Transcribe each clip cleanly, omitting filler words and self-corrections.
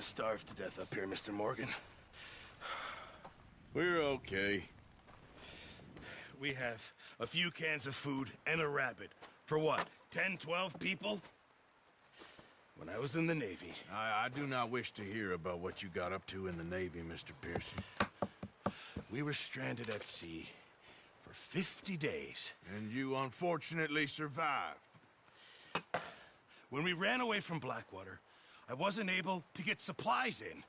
gonna starve to death up here, Mr. Morgan. We're okay. We have a few cans of food and a rabbit. For what, 10, 12 people? When I was in the Navy... I do not wish to hear about what you got up to in the Navy, Mr. Pearson. We were stranded at sea for 50 days. And you unfortunately survived. When we ran away from Blackwater, I wasn't able to get supplies in.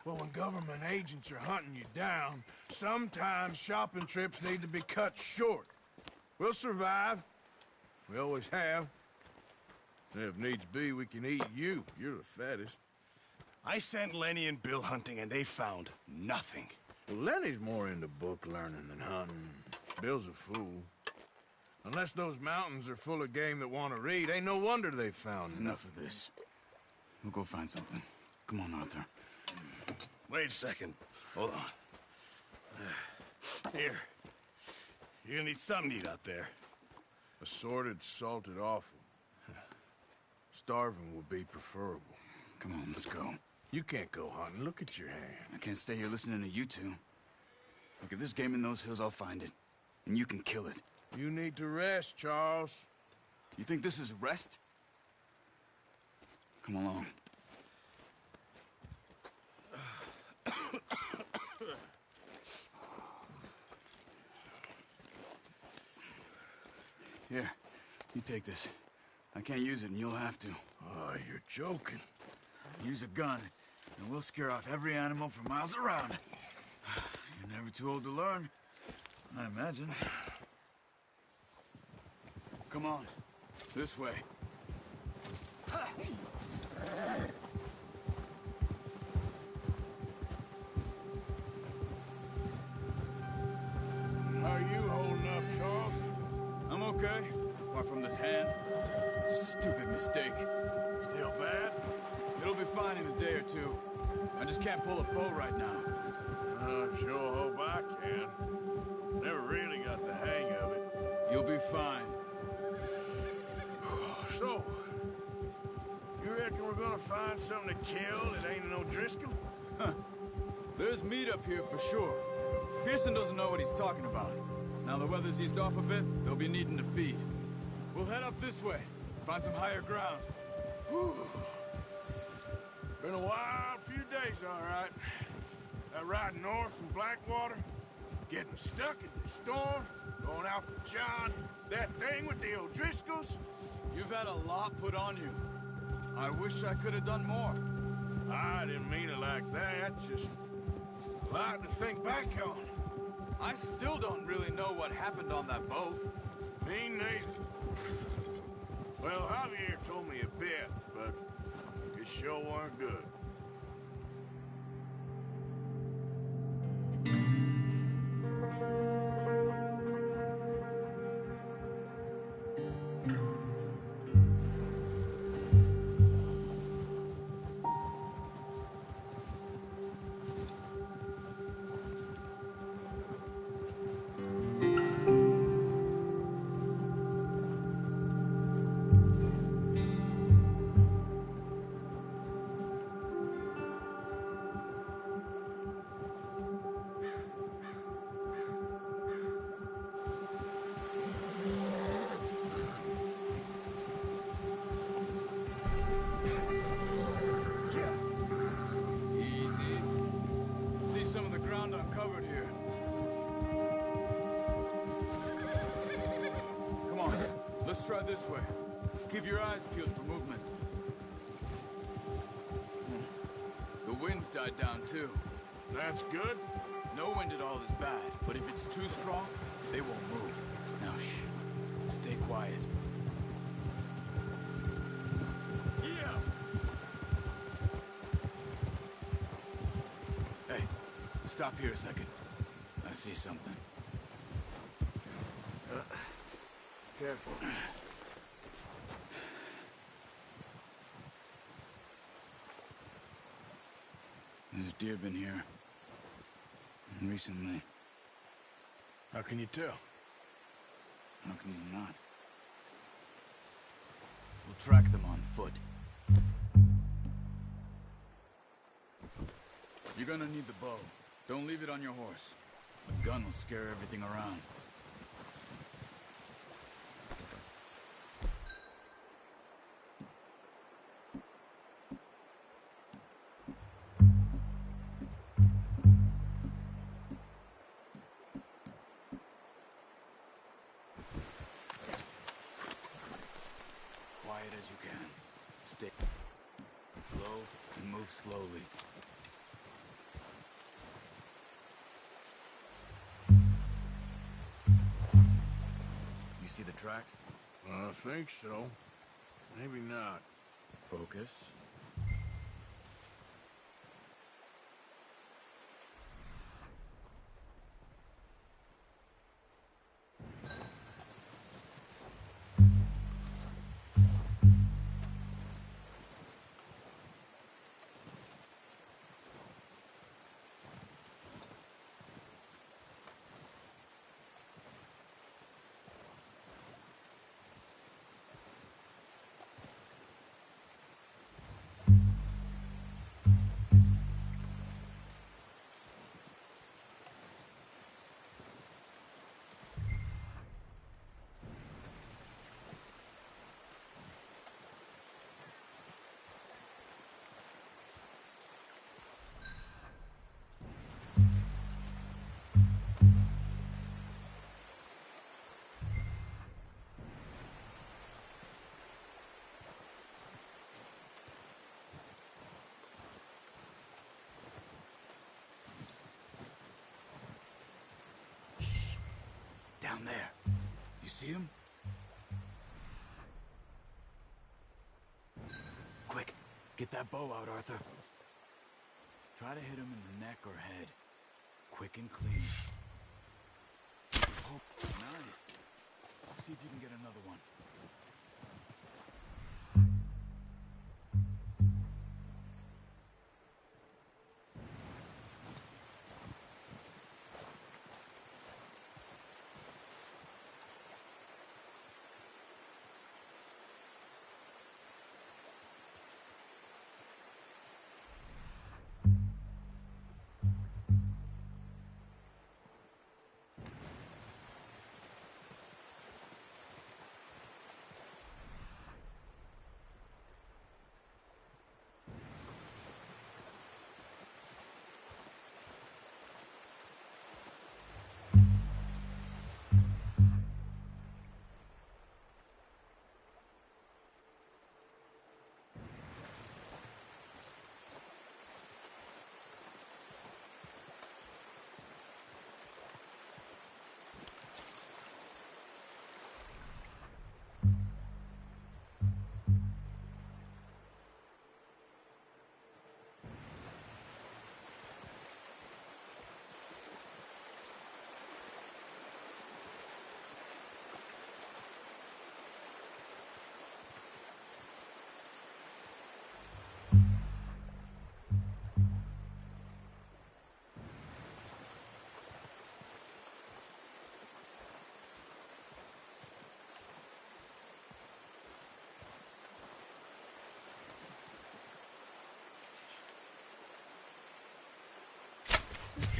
Well, when government agents are hunting you down, sometimes shopping trips need to be cut short. We'll survive. We always have. If needs be, we can eat you. You're the fattest. I sent Lenny and Bill hunting, and they found nothing. Well, Lenny's more into book learning than hunting. Bill's a fool. Unless those mountains are full of game that want to read, ain't no wonder they found Enough of this. We'll go find something. Come on, Arthur. Wait a second. Hold on. Here. You're gonna need something to eat out there. Assorted, salted offal. Starving would be preferable. Come on, let's go. You can't go hunting. Look at your hand. I can't stay here listening to you two. Look, if there's game in those hills, I'll find it. And you can kill it. You need to rest, Charles. You think this is rest? Come along. Here, you take this. I can't use it, and you'll have to. Oh, you're joking. Use a gun, and we'll scare off every animal for miles around. You're never too old to learn, I imagine. Come on, this way. How are you holding up, Charles? I'm okay, apart from this hand. Stupid mistake. Still bad? It'll be fine in a day or two. I just can't pull a bow right now. I sure hope I can. Never really got the hang of it. You'll be fine. So, you reckon we're gonna find something to kill that ain't no Driscoll? Huh. There's meat up here for sure. Pearson doesn't know what he's talking about. Now the weather's eased off a bit, they'll be needing to feed. We'll head up this way, find some higher ground. Whew. Been a wild few days, all right. That ride north from Blackwater, getting stuck in the storm, going out for John, that thing with the O'Driscolls. You've had a lot put on you. I wish I could have done more. I didn't mean it like that, just a lot to think back on. I still don't really know what happened on that boat. Me neither. Well, Javier told me a bit, but it sure weren't good. Uncovered here. Come on, let's try this way. Keep your eyes peeled for movement. The wind's died down too. That's good. No wind at all is bad, but if it's too strong, they won't move. Now shh, stay quiet. Yeah. Hey, stop here a second. I see something. Careful. There's deer been here. Recently. How can you tell? How can you not? We'll track them on foot. You're gonna need the bow. Don't leave it on your horse. A gun will scare everything around. Quiet as you can. Stay low and move slowly. You see the tracks? I think so. Maybe not. Focus. Down there. You see him? Quick, get that bow out, Arthur. Try to hit him in the neck or head. Quick and clean. Oh, nice. See if you can get another one.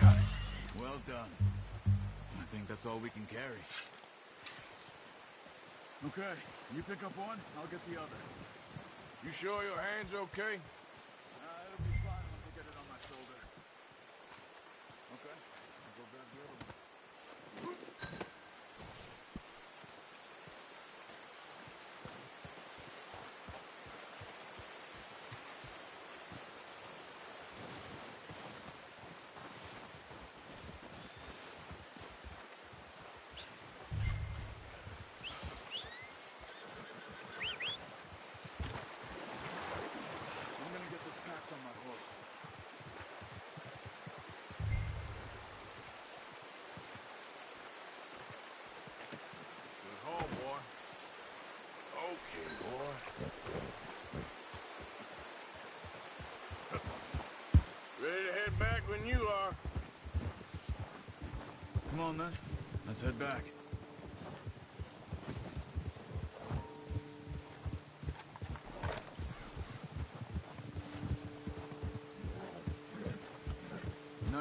Got it. Well done. I think that's all we can carry. Okay, you pick up one, I'll get the other. You sure your hand's okay? It'll be fine once I get it on my shoulder. Okay, I'll go grab the other one. I'm gonna get this packed on my horse. Good haul, boy. Okay, boy. Ready to head back when you are. Come on then, let's head back.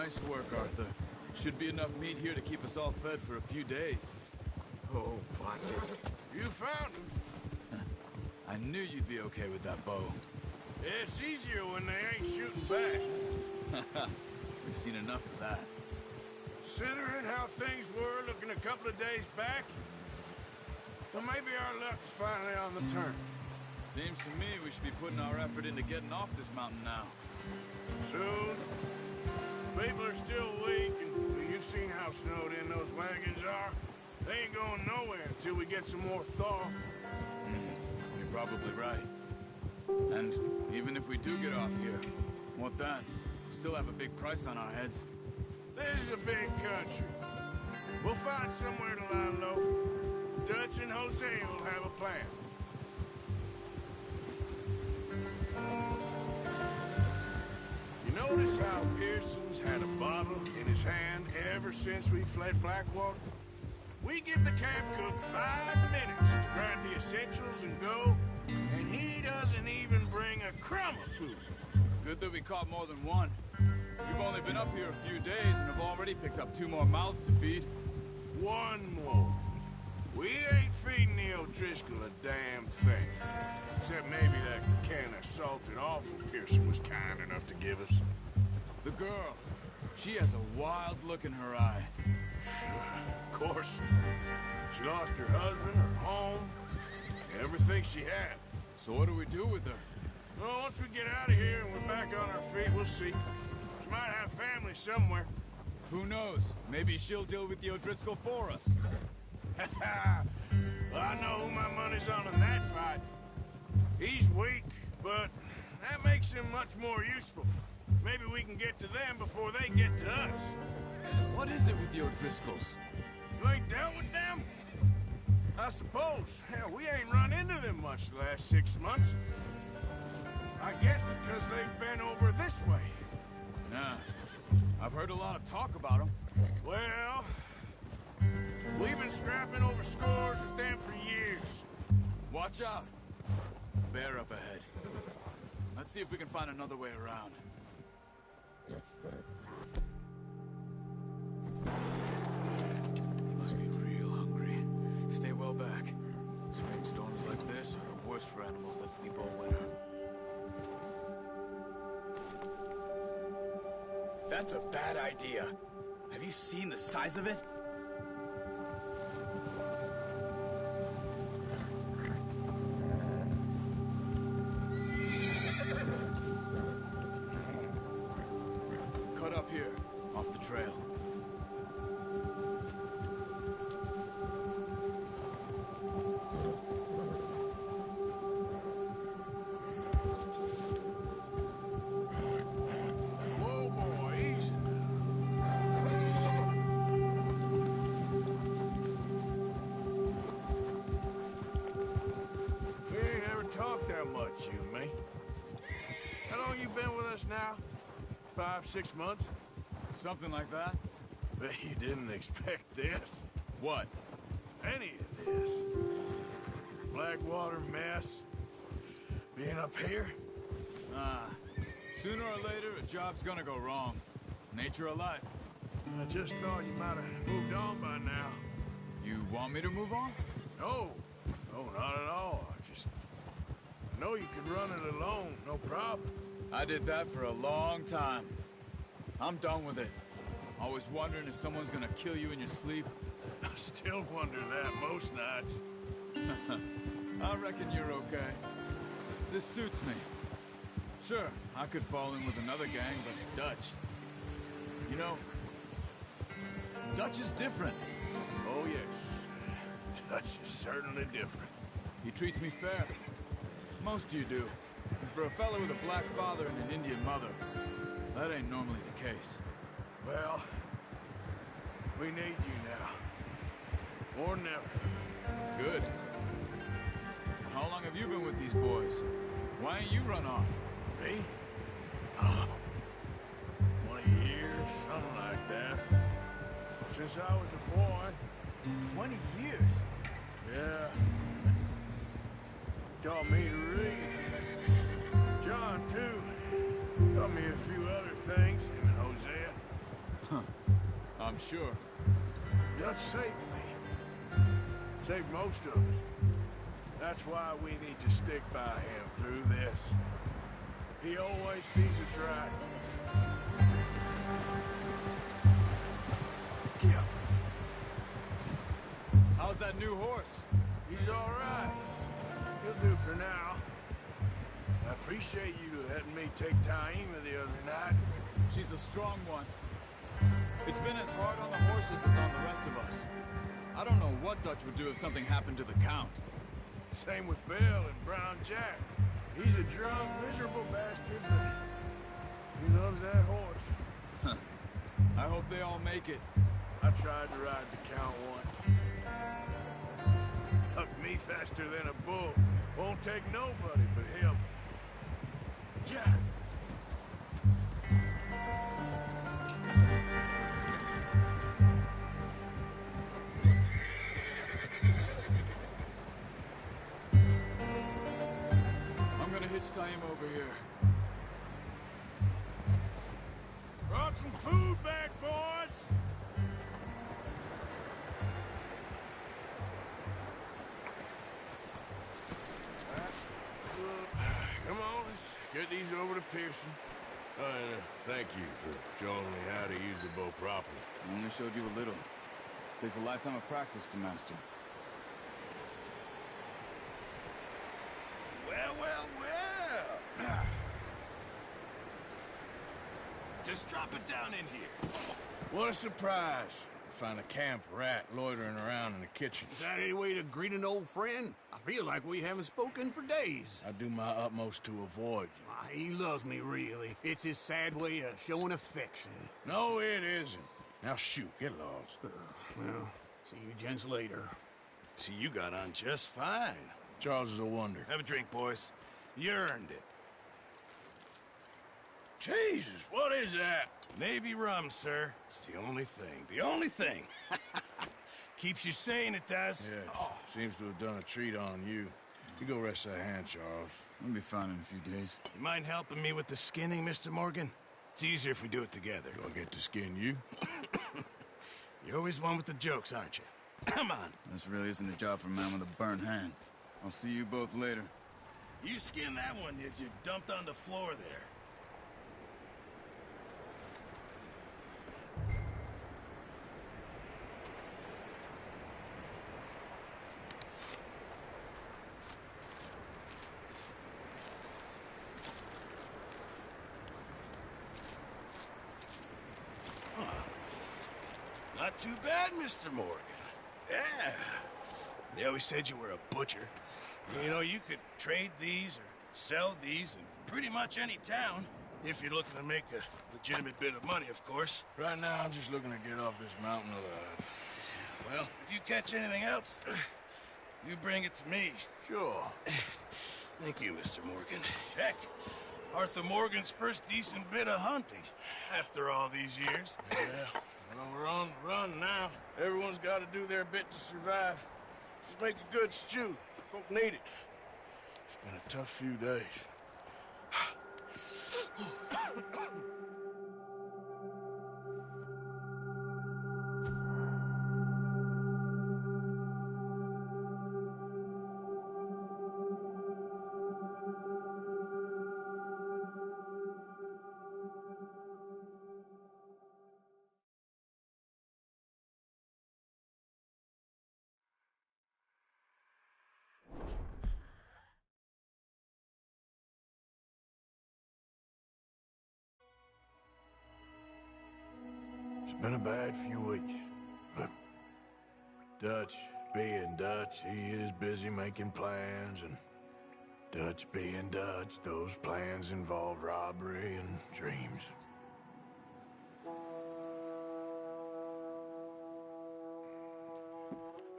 Nice work, Arthur. Should be enough meat here to keep us all fed for a few days. Oh, watch it. You found him. I knew you'd be okay with that bow. Yeah, it's easier when they ain't shooting back. We've seen enough of that. Considering how things were looking a couple of days back, well, maybe our luck's finally on the turn. Seems to me we should be putting our effort into getting off this mountain now. Soon. People are still weak, and you've seen how snowed in those wagons are. They ain't going nowhere until we get some more thaw. You're probably right. And even if we do get off here, what then? Still have a big price on our heads. This is a big country. We'll find somewhere to lie low. Dutch and Hosea will have a plan. You notice how Pearson's had a bottle in his hand ever since we fled Blackwater? We give the camp cook 5 minutes to grab the essentials and go, and he doesn't even bring a crumb of food. Good that we caught more than one. We've only been up here a few days and have already picked up 2 more mouths to feed. 1 more. We ain't feeding the O'Driscoll a damn thing. Except maybe that can of salted offal Pearson was kind enough to give us. The girl. She has a wild look in her eye. Of course. She lost her husband, her home, everything she had. So what do we do with her? Well, once we get out of here and we're back on our feet, we'll see. She might have family somewhere. Who knows? Maybe she'll deal with the O'Driscoll for us. Well, I know who my money's on in that fight. He's weak, but that makes him much more useful. Maybe we can get to them before they get to us. What is it with the O'Driscolls? You ain't dealt with them? I suppose. Hell, we ain't run into them much the last 6 months. I guess because they've been over this way. Nah. I've heard a lot of talk about them. Well, we've been scrapping over scores with them for years. Watch out. Bear up ahead. Let's see if we can find another way around. He must be real hungry. Stay well back. Spring storms like this are the worst for animals that sleep all winter. That's a bad idea. Have you seen the size of it? Cut up here, off the trail. Whoa, boy, easy. We ain't ever talked that much, you and me. How long you been with us now? 5, 6 months? Something like that? Bet you didn't expect this. What? Any of this. Blackwater mess. Being up here. Sooner or later, a job's gonna go wrong. Nature of life. I just thought you might have moved on by now. You want me to move on? No. No, not at all. I know you could run it alone, no problem. I did that for a long time. I'm done with it. Always wondering if someone's gonna kill you in your sleep. I still wonder that most nights. I reckon you're okay. This suits me. Sure, I could fall in with another gang, but Dutch... You know, Dutch is different. Oh, yes. Dutch is certainly different. He treats me fair. Most of you do. And for a fellow with a black father and an Indian mother, that ain't normally the case. Well, we need you now. More than ever. Good. And how long have you been with these boys? Why ain't you run off? Me? Oh, 20 years, something like that. Since I was a boy. 20 years? Yeah. Taught me to read. John, too. Taught me a few other things, him and Hosea. I'm sure. Dutch saved me. Saved most of us. That's why we need to stick by him through this. He always sees us right. Yeah. How's that new horse? He's all right. He'll do for now. I appreciate you letting me take Taima the other night. She's a strong one. It's been as hard on the horses as on the rest of us. I don't know what Dutch would do if something happened to the Count. Same with Bill and Brown Jack. He's a drunk, miserable bastard, but he loves that horse. I hope they all make it. I tried to ride the Count once. Hucked me faster than a bull. Won't take nobody but him. Yeah. I'm gonna hitch Taima over here. Brought some food back, boys. Come on, let's get these over to Pearson. And thank you for showing me how to use the bow properly. I only showed you a little. Takes a lifetime of practice to master. Well, well, well. Just drop it down in here. What a surprise. Find a camp rat loitering around in the kitchen. Is that any way to greet an old friend? I feel like we haven't spoken for days. I do my utmost to avoid you. Why, he loves me, really. It's his sad way of showing affection. No, it isn't. Now shoot, get lost. Well, see you gents later. See, you got on just fine. Charles is a wonder. Have a drink, boys. You earned it. Jesus, what is that? Navy rum, sir. It's the only thing. The only thing. Keeps you sane, it does. Yes, seems to have done a treat on you. You go rest that hand, Charles. I'll be fine in a few days. You mind helping me with the skinning, Mr. Morgan? It's easier if we do it together. Do I get to skin you? You're always one with the jokes, aren't you? Come on. This really isn't a job for a man with a burnt hand. I'll see you both later. You skin that one that you dumped on the floor there. Not too bad, Mr. Morgan. Yeah. They always said you were a butcher. You know, you could trade these or sell these in pretty much any town. If you're looking to make a legitimate bit of money, of course. Right now, I'm just looking to get off this mountain alive. Well, if you catch anything else, you bring it to me. Sure. Thank you, Mr. Morgan. Heck, Arthur Morgan's first decent bit of hunting after all these years. Yeah. Well, we're on the run now. Everyone's got to do their bit to survive. Just make a good stew. Folk need it. It's been a tough few days. It's been a bad few weeks, but Dutch being Dutch, he is busy making plans, and Dutch being Dutch, those plans involve robbery and dreams.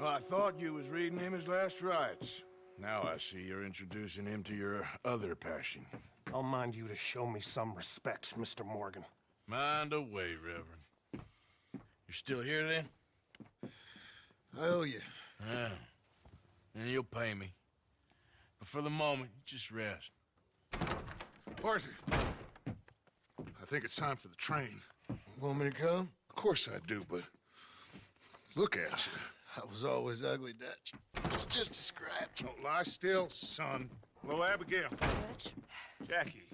Well, I thought you was reading him his last rites. Now I see you're introducing him to your other passion. I'll mind you to show me some respect, Mr. Morgan. Mind away, Reverend. You still here, then? I owe you. Yeah. And you'll pay me. But for the moment, just rest. Arthur, I think it's time for the train. Want me to come? course I do, but look at you. I was always ugly, Dutch. It's just a scratch. Don't lie still, son. Hello, Abigail. Dutch, Jackie.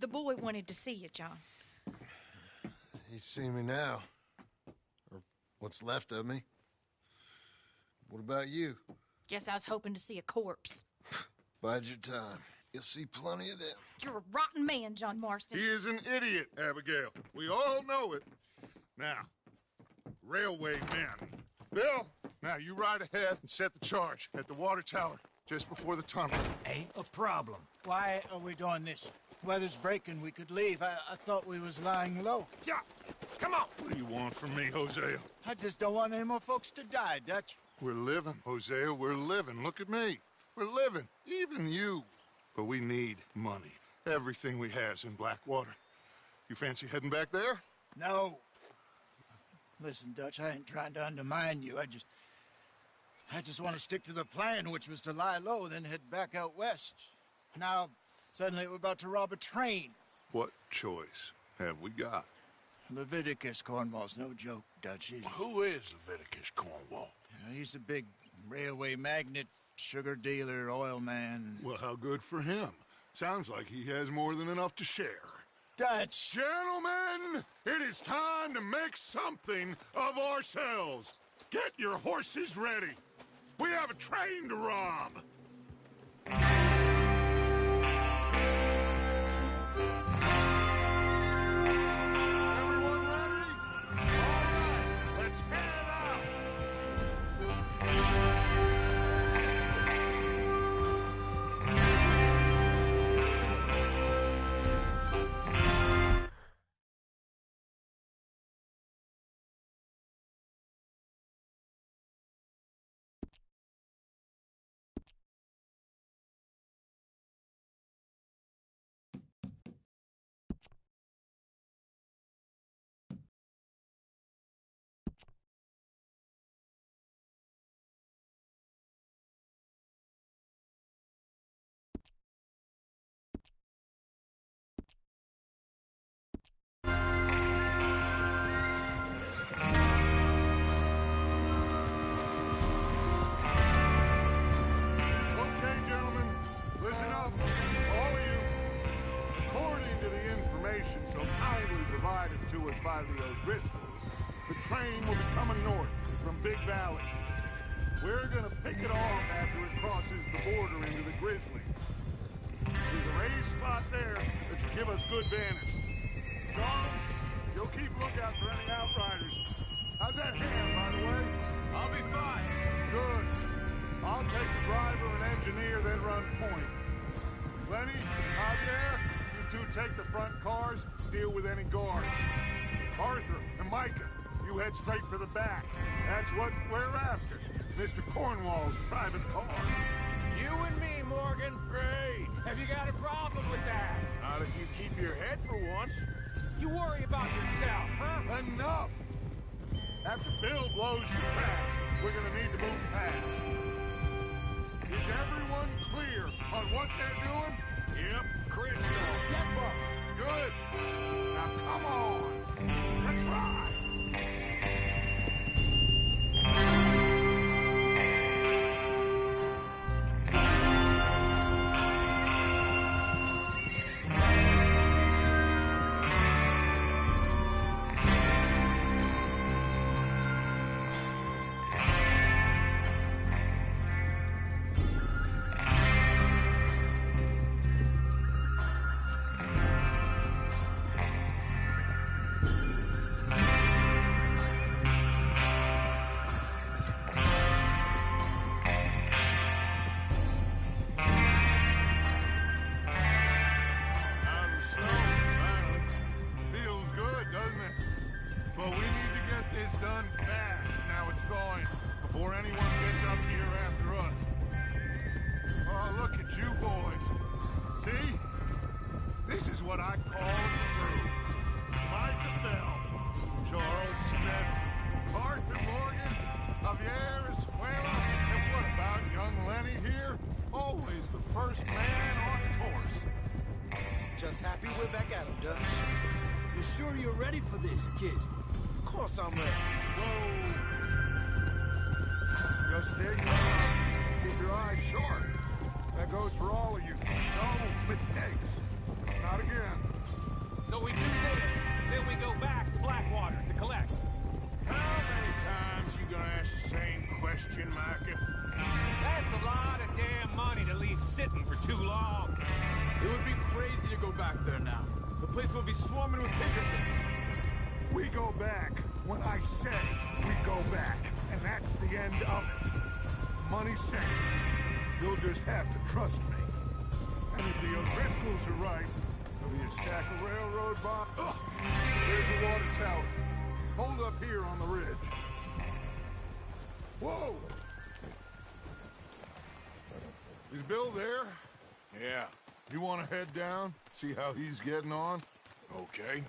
the boy wanted to see you, John. He's seen me now. Or what's left of me. What about you? Guess I was hoping to see a corpse. Bide your time. You'll see plenty of them. You're a rotten man, John Marston. He is an idiot, Abigail. We all know it. Now, railway men. Bill, now you ride ahead and set the charge at the water tower just before the tunnel. Ain't a problem. Why are we doing this? Weather's breaking. We could leave. I thought we was lying low. Yeah, come on. What do you want from me, Hosea? I just don't want any more folks to die, Dutch. We're living, Hosea. We're living. Look at me. We're living. Even you. But we need money. Everything we has in Blackwater. You fancy heading back there? No. Listen, Dutch, I ain't trying to undermine you. I just want to stick to the plan, which was to lie low, then head back out west. Now, suddenly we're about to rob a train. What choice have we got? Leviticus Cornwall's no joke, Dutch. Who is Leviticus Cornwall? He's a big railway magnate, sugar dealer, oil man. Well, how good for him. Sounds like he has more than enough to share. Dutch! Gentlemen, it is time to make something of ourselves. Get your horses ready. We have a train to rob. Everyone ready? All right, let's head out. Okay, gentlemen, listen up. All of you. According to the information so kindly provided to us by the O'Driscolls, the train will be coming north from Big Valley. We're gonna pick it off after it crosses the border into the Grizzlies. There's a raised spot there that should give us good vantage. Charles, you'll keep lookout for any outriders. How's that hand, by the way? I'll be fine. Good. I'll take the driver and engineer, then run point. Lenny, Javier, you two take the front cars, deal with any guards. Arthur and Micah, you head straight for the back. That's what we're after. Mr. Cornwall's private car. You and me, Morgan. Great. Have you got a problem with that? Not if you keep your head for once. You worry about yourself, huh? Enough! After Bill blows the tracks, we're gonna need to move fast. Is everyone clear on what they're doing? Yep, crystal. Yes, boss. Good. Now come on. Let's ride. Feels good, doesn't it? But we need to get this done fast now it's thawing, before anyone gets up here after us. Oh, look at you boys. See? This is what I call a crew. Micah Bell, Charles Smith, Arthur Morgan, Javier Escuela, and what about young Lenny here? Always the first man on his horse. Just happy we're back at him, Dutch. You sure you're ready for this, kid? Of course I'm ready. Whoa. Just stay calm. Keep your eyes sharp. That goes for all of you. No mistakes. Not again. So we do this, then we go back to Blackwater to collect. How many times you gonna ask the same question, Micah? That's a lot of damn money to leave sitting for too long. It would be crazy to go back there now. The place will be swarming with Pinkertons. We go back when I say we go back. And that's the end of it. Money's safe. You'll just have to trust me. And if the O'Driscolls are right, there'll be a stack of railroad bonds. There's a water tower. Hold up here on the ridge. Whoa! Is Bill there? Yeah. You want to head down? See how he's getting on? Okay.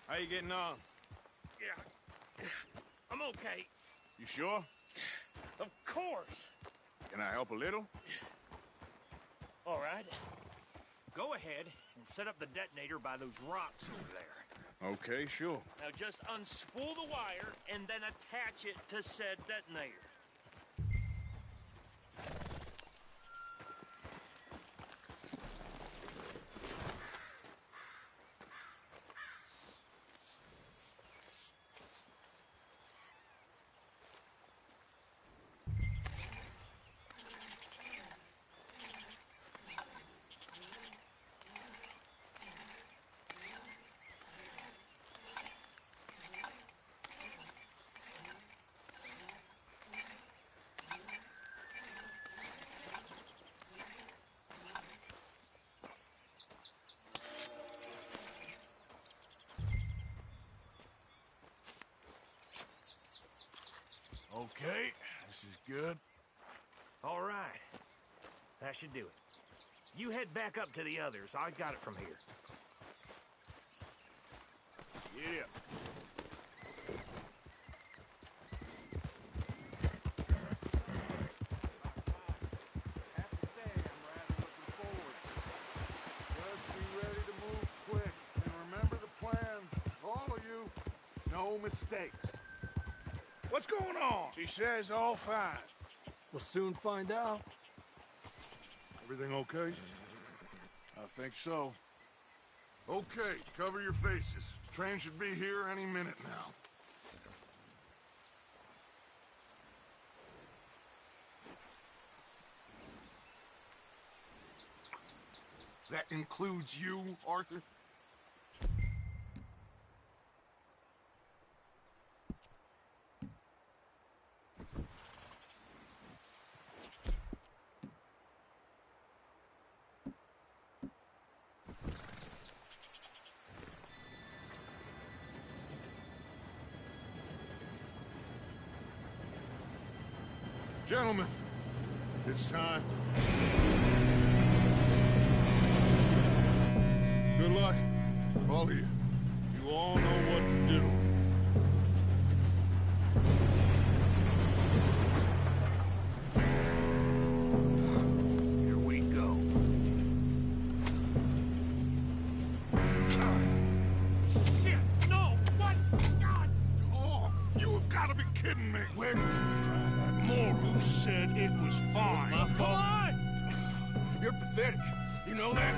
How you getting on? Yeah. I'm okay. You sure? Of course. Can I help a little? All right. Go ahead and set up the detonator by those rocks over there. Okay, sure. Now just unspool the wire and then attach it to said detonator. Okay, this is good. All right. That should do it. You head back up to the others. I got it from here. Yeah. No mistakes. What's going on? He says all fine. We'll soon find out. Everything okay? I think so. Okay, cover your faces. Train should be here any minute now. That includes you, Arthur? Gentlemen, it's time. Good luck, all of you. You all know what to do. Here we go. Shit! No! What? God! Oh, you have got to be kidding me. Where did you find that? Morbu said it was fine. Come on! You're pathetic. You know that?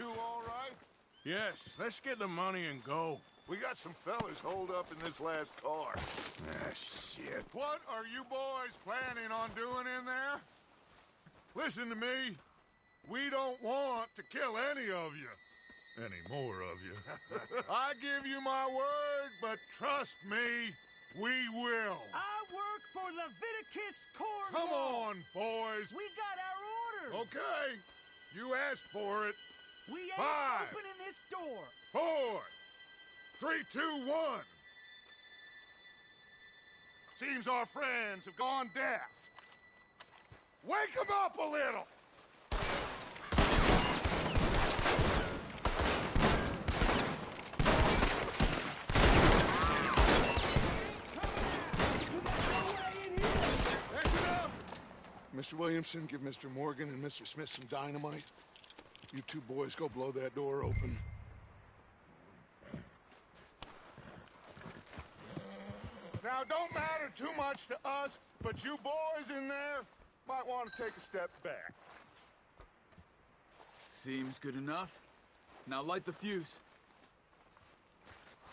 two all right? Yes, let's get the money and go. We got some fellas holed up in this last car. Ah, shit. What are you boys planning on doing in there? Listen to me. We don't want to kill any of you. Any more of you. I give you my word, but trust me, we will. I work for Leviticus Corps. Come on, boys. We got our orders. Okay. You asked for it. We ain't 5, opening this door. 4, 3, 2, 1. Seems our friends have gone deaf. Wake them up a little. That's enough. Mr. Williamson, give Mr. Morgan and Mr. Smith some dynamite. You two boys go blow that door open. Now, don't matter too much to us, but you boys in there might want to take a step back. Seems good enough. Now light the fuse.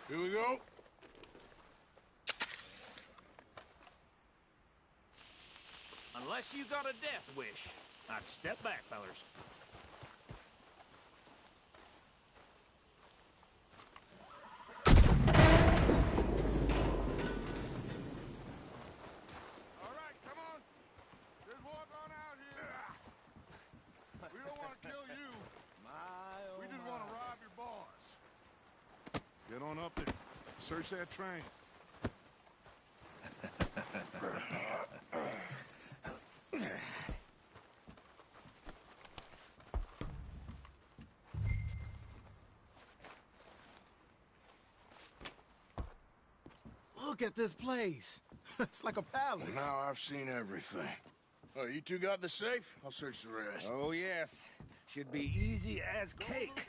Here we go. Unless you got a death wish, I'd step back, fellers. All right, come on. Just walk on out here. We don't want to kill you. We just want to rob your boss. Get on up there. Search that train. Look at this place. It's like a palace. Now I've seen everything. Oh, you two got the safe? I'll search the rest. Oh, yes. Should be easy as cake.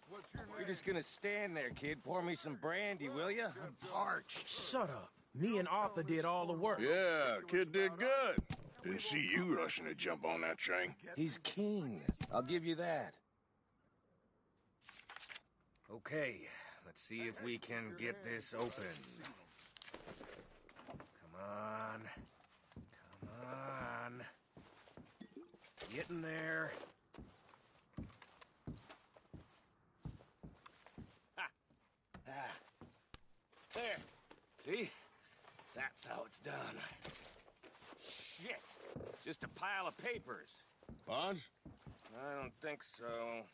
What's your name? You're just gonna stand there, kid. Pour me some brandy, will ya? I'm parched. Shut up. Me and Arthur did all the work. Yeah, kid did good. Didn't see you rushing to jump on that train. He's keen. I'll give you that. Okay, let's see if we can get this open. Come on. Come on. Get in there. Ah. There. See? That's how it's done. Shit. Just a pile of papers. Bonds? I don't think so.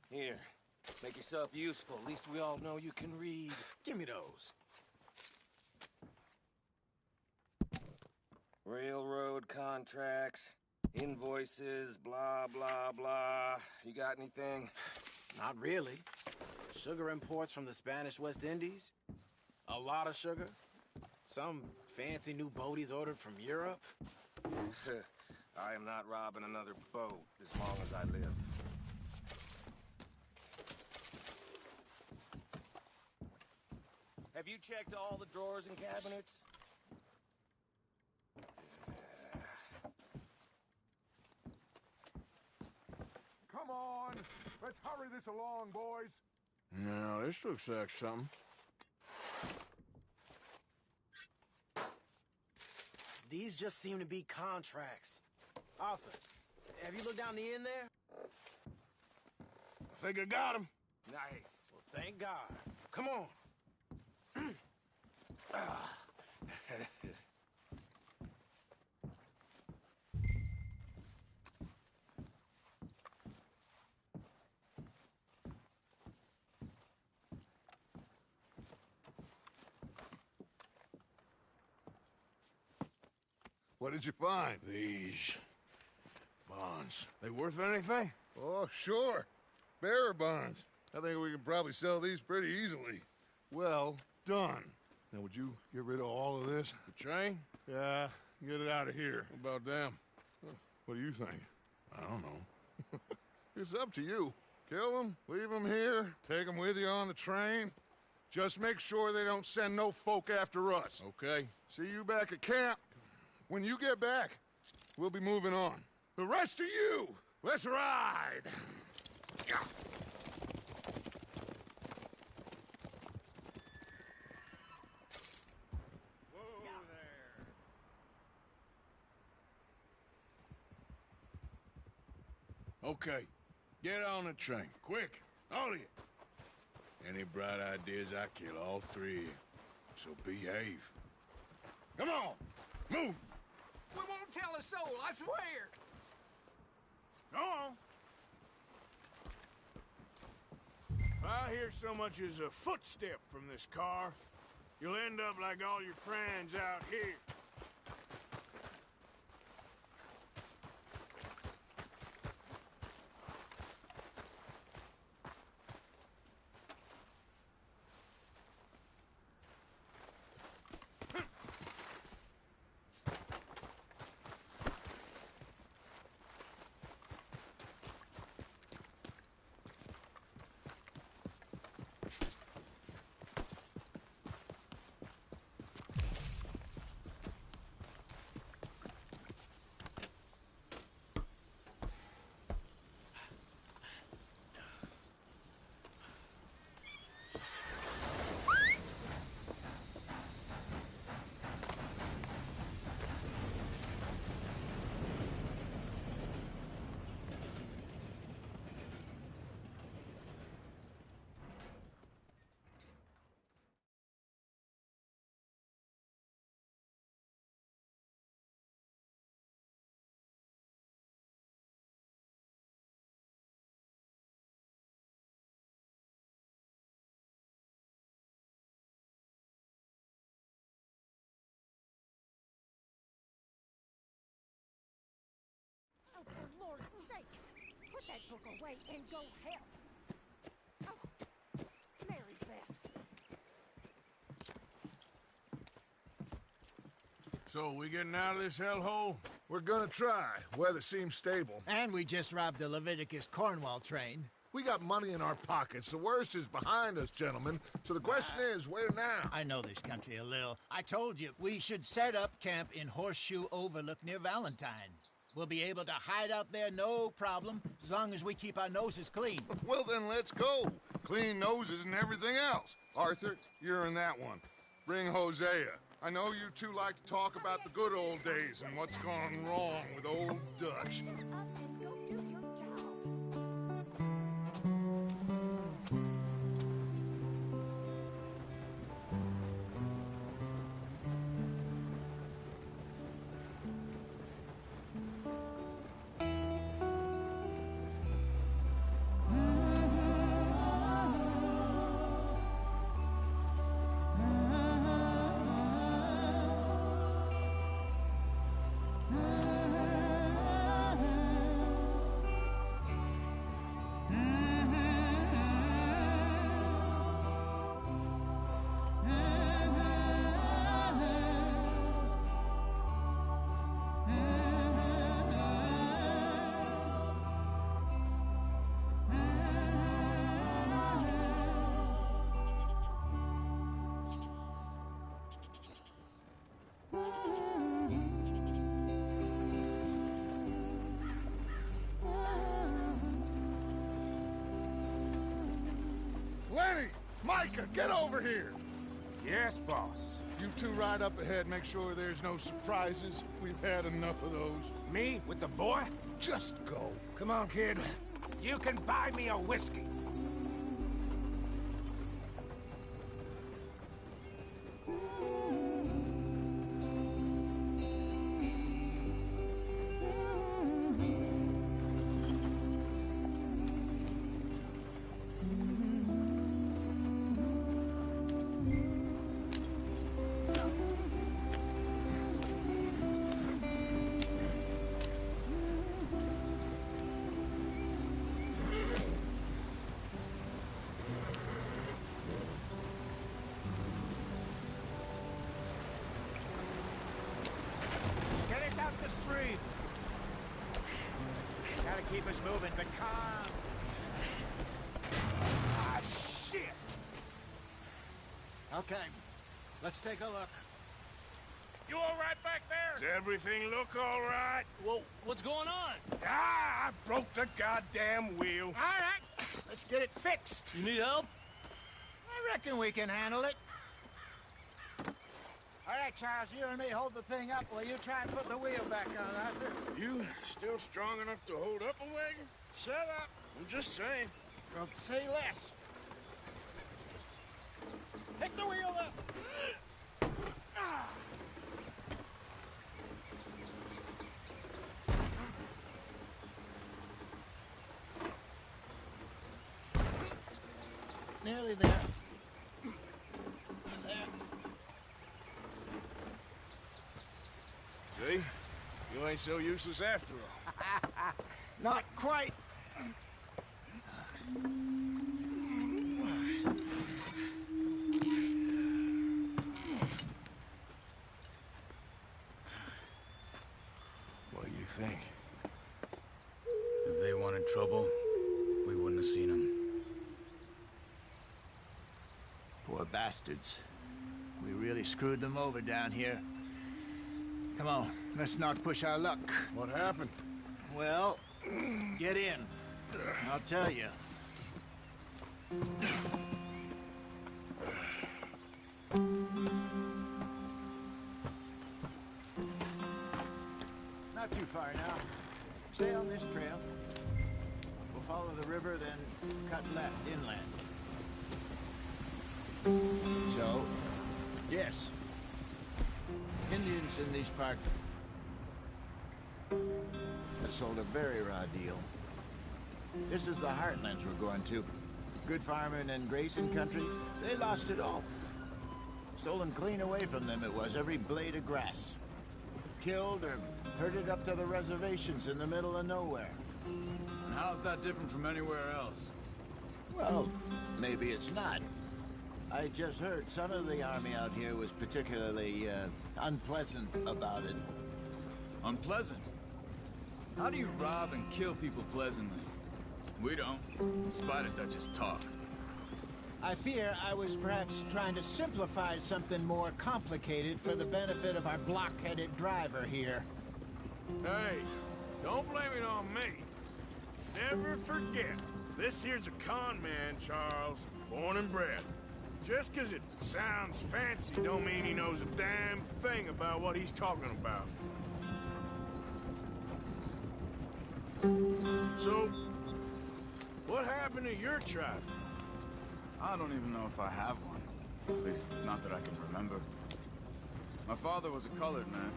Here. Make yourself useful. At least we all know you can read. Give me those. Railroad contracts, invoices, blah, blah, blah. You got anything? Not really. Sugar imports from the Spanish West Indies. A lot of sugar. Some fancy new boat he's ordered from Europe. I am not robbing another boat as long as I live. Have you checked all the drawers and cabinets? Come on. Let's hurry this along, boys. No, this looks like something. These just seem to be contracts. Arthur, have you looked down the end there? I think I got him. Nice. Well, thank God. Come on. What did you find? These bonds. They worth anything? Oh, sure. Bearer bonds. I think we can probably sell these pretty easily. Well done. Now, would you get rid of all of this? The train? Yeah, get it out of here. What about them? What do you think? I don't know. It's up to you. Kill them, leave them here, take them with you on the train. Just make sure they don't send no folk after us. Okay. See you back at camp. When you get back, we'll be moving on. The rest of you, let's ride! Okay, get on the train, quick, all of you. Any bright ideas, I kill all three of you. So behave. Come on, move! We won't tell a soul, I swear! Go on! If I hear so much as a footstep from this car, you'll end up like all your friends out here. Oh, for Lord's sake! Put that book away and go help! Oh, Mary Beth. So, we getting out of this hellhole? We're gonna try. Weather seems stable. And we just robbed the Leviticus Cornwall train. We got money in our pockets. The worst is behind us, gentlemen. So the question is, where now? I know this country a little. I told you, we should set up camp in Horseshoe Overlook near Valentine. We'll be able to hide out there no problem, as long as we keep our noses clean. Well, then let's go. Clean noses and everything else. Arthur, you're in that one. Bring Hosea. I know you two like to talk about the good old days and what's gone wrong with old Dutch. Lenny! Micah, get over here! Yes, boss. You two ride up ahead, make sure there's no surprises. We've had enough of those. Me? With the boy? Just go. Come on, kid. You can buy me a whiskey. Gotta keep us moving, but calm. Ah, shit! Okay, let's take a look. You all right back there? Does everything look all right? Well, what's going on? Ah, I broke the goddamn wheel. All right. Let's get it fixed. You need help? I reckon we can handle it. All right, Charles, you and me hold the thing up while you try and put the wheel back on, Arthur. You still strong enough to hold up a wagon? Shut up. I'm just saying. Well, say less. Pick the wheel up. Nearly there. See? You ain't so useless after all. Not quite. What do you think? If they wanted trouble, we wouldn't have seen them. Poor bastards. We really screwed them over down here. Come on, let's not push our luck. What happened? Well, get in. I'll tell you. Not too far now. Stay on this trail. We'll follow the river, then cut left inland. So, yes. Indians in these parts have sold a very raw deal. This is the heartlands we're going to. Good farming and grazing country, they lost it all. Stolen clean away from them it was, every blade of grass. Killed or herded up to the reservations in the middle of nowhere. And how's that different from anywhere else? Well, maybe it's not. I just heard some of the army out here was particularly, unpleasant about it. Unpleasant? How do you rob and kill people pleasantly? We don't, in spite of Dutch's talk. I fear I was perhaps trying to simplify something more complicated for the benefit of our blockheaded driver here. Hey, don't blame it on me. Never forget, this here's a con man, Charles, born and bred. Just 'cause it sounds fancy don't mean he knows a damn thing about what he's talking about. So, what happened to your tribe? I don't even know if I have one. At least, not that I can remember. My father was a colored man.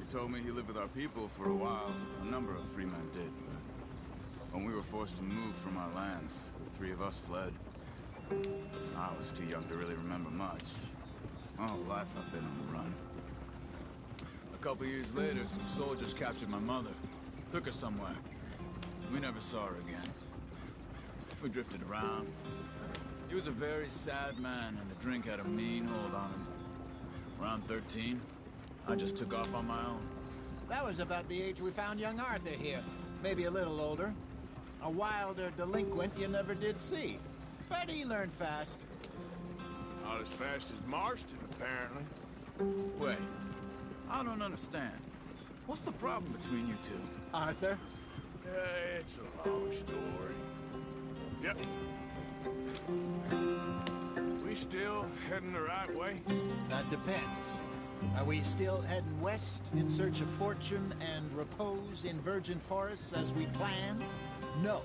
He told me he lived with our people for a while. A number of free men did, but when we were forced to move from our lands, the three of us fled. I was too young to really remember much. My whole life I've been on the run. A couple years later, some soldiers captured my mother. Took her somewhere. We never saw her again. We drifted around. He was a very sad man, and the drink had a mean hold on him. Around 13, I just took off on my own. That was about the age we found young Arthur here. Maybe a little older. A wilder delinquent you never did see. But he learned fast. Not as fast as Marston, apparently. Wait, I don't understand. What's the problem between you two? Arthur? It's a long story. Yep. We still heading the right way? That depends. Are we still heading west in search of fortune and repose in virgin forests as we planned? No.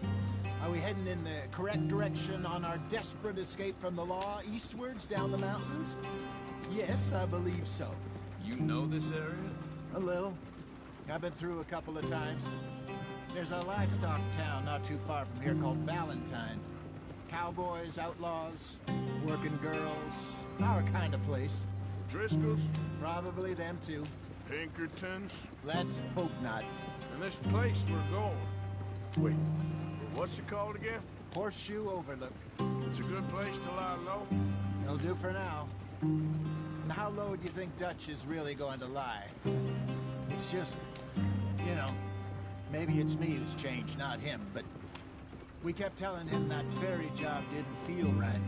Are we heading in the correct direction on our desperate escape from the law eastwards down the mountains? Yes, I believe so. You know this area? A little. I've been through a couple of times. There's a livestock town not too far from here called Valentine. Cowboys, outlaws, working girls, our kind of place. Driscolls? Probably them too. Pinkertons? Let's hope not. And this place we're going. Wait, what's it called again? Horseshoe Overlook. It's a good place to lie low? It'll do for now. And how low do you think Dutch is really going to lie? It's just, you know, maybe it's me who's changed, not him, but we kept telling him that ferry job didn't feel right.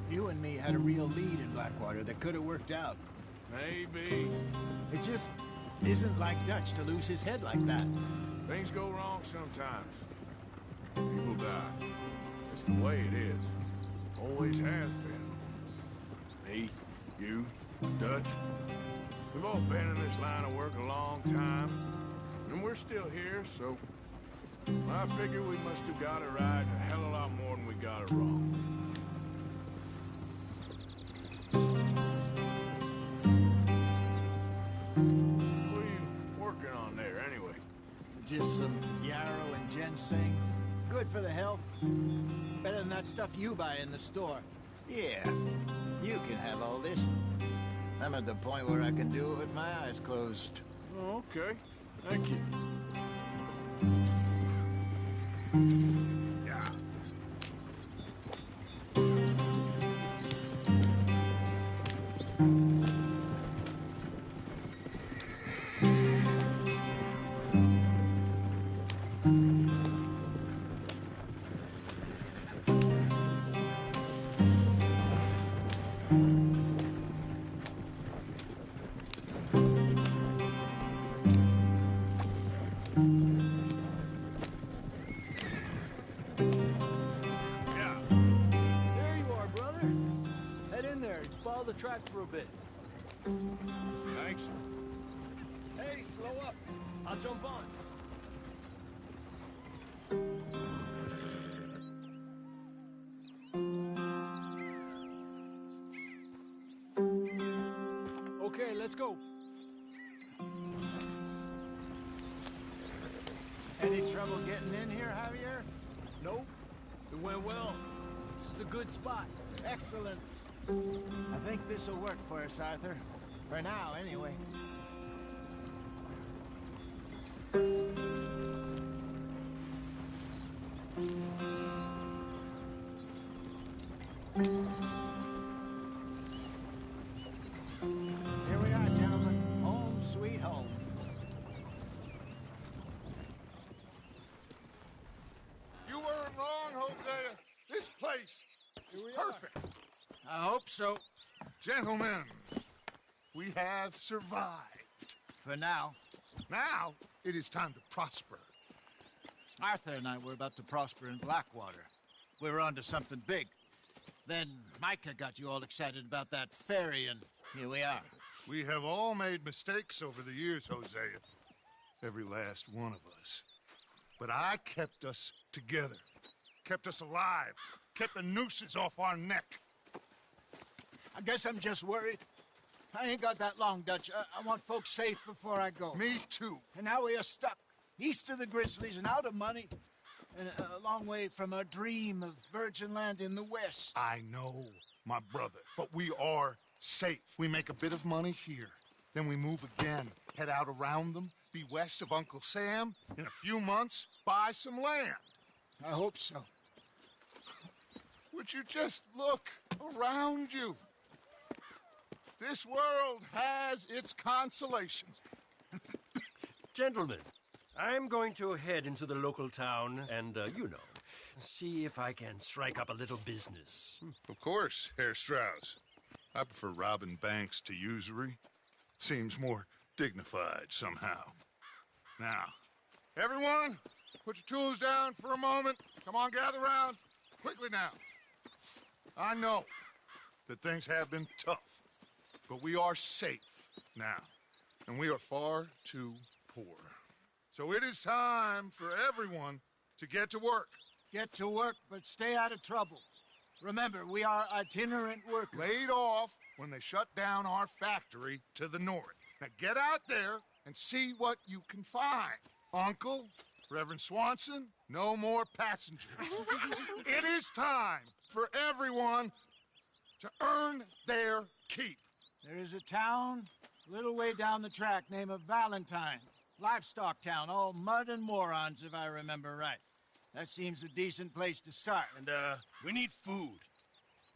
You and me had a real lead in Blackwater that could have worked out. Maybe. It just isn't like Dutch to lose his head like that. Things go wrong sometimes. People die. It's the way it is. Always has been. Me, you, Dutch. We've all been in this line of work a long time. And we're still here, so... I figure we must have got it right a hell of a lot more than we got it wrong. What are you working on there, anyway? Just some yarrow and ginseng. Good for the health. Better than that stuff you buy in the store. Yeah, you can have all this. I'm at the point where I can do it with my eyes closed. Oh, okay. Thank you. Yeah. The track for a bit. Thanks. Hey, slow up. I'll jump on. Okay, let's go. Any trouble getting in here, Javier? Nope. It went well. This is a good spot. Excellent. I think this'll work for us, Arthur. For now, anyway. Here we are, gentlemen. Home sweet home. You weren't wrong, Hosea. This place is perfect. I hope so. Gentlemen, we have survived. For now. Now, it is time to prosper. Arthur and I were about to prosper in Blackwater. We were onto something big. Then Micah got you all excited about that ferry, and here we are. We have all made mistakes over the years, Hosea. Every last one of us. But I kept us together. Kept us alive. Kept the nooses off our neck. I guess I'm just worried. I ain't got that long, Dutch. I want folks safe before I go. Me too. And now we are stuck, east of the Grizzlies and out of money, and a long way from our dream of virgin land in the west. I know, my brother, but we are safe. We make a bit of money here, then we move again, head out around them, be west of Uncle Sam, in a few months, buy some land. I hope so. Would you just look around you? This world has its consolations. Gentlemen, I'm going to head into the local town and, you know, see if I can strike up a little business. Of course, Herr Strauss. I prefer robbing banks to usury. Seems more dignified somehow. Now, everyone, put your tools down for a moment. Come on, gather round. Quickly now. I know that things have been tough, but we are safe now, and we are far too poor. So it is time for everyone to get to work. Get to work, but stay out of trouble. Remember, we are itinerant workers. Laid off when they shut down our factory to the north. Now get out there and see what you can find. Uncle, Reverend Swanson, no more passengers. It is time for everyone to earn their keep. There is a town a little way down the track named Valentine. Livestock town, all mud and morons, if I remember right. That seems a decent place to start. And, we need food.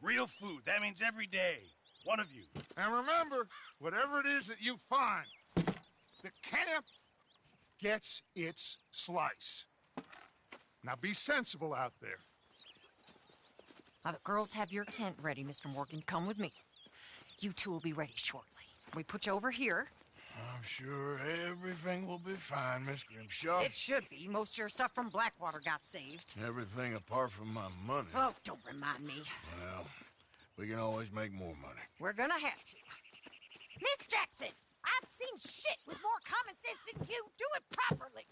Real food. That means every day. One of you. And remember, whatever it is that you find, the camp gets its slice. Now be sensible out there. Now, the girls have your tent ready, Mr. Morgan. Come with me. You two will be ready shortly. We put you over here, I'm sure everything will be fine, Miss Grimshaw. It should be. Most of your stuff from Blackwater got saved. Everything apart from my money. Oh, don't remind me. Well, we can always make more money. We're gonna have to. Miss Jackson, I've seen shit with more common sense than you. Do it properly.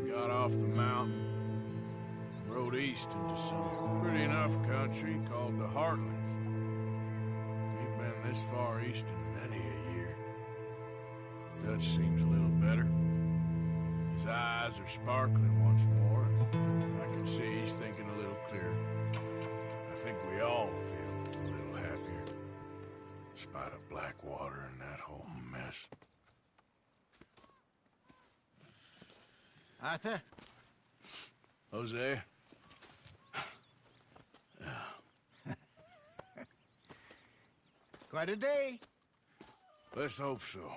Got off the mountain, rode east into some pretty enough country called the Heartlands. Ain't been this far east in many a year. Dutch seems a little better. His eyes are sparkling once more, and I can see he's thinking a little clearer. I think we all feel a little happier, in spite of Blackwater and that whole mess. Arthur? Jose? Quite a day. Let's hope so.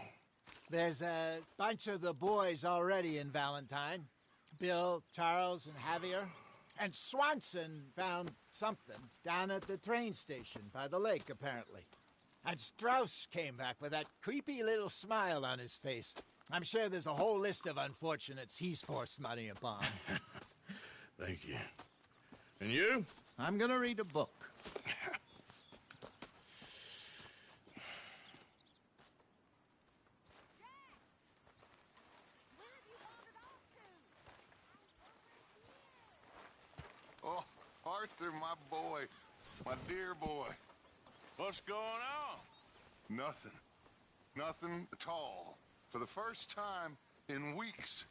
There's a bunch of the boys already in Valentine. Bill, Charles, and Javier. And Swanson found something down at the train station by the lake, apparently. And Strauss came back with that creepy little smile on his face. I'm sure there's a whole list of unfortunates he's forced money upon. Thank you. And you? I'm gonna read a book. Oh, Arthur, my boy. My dear boy. What's going on? Nothing. Nothing at all. For the first time in weeks.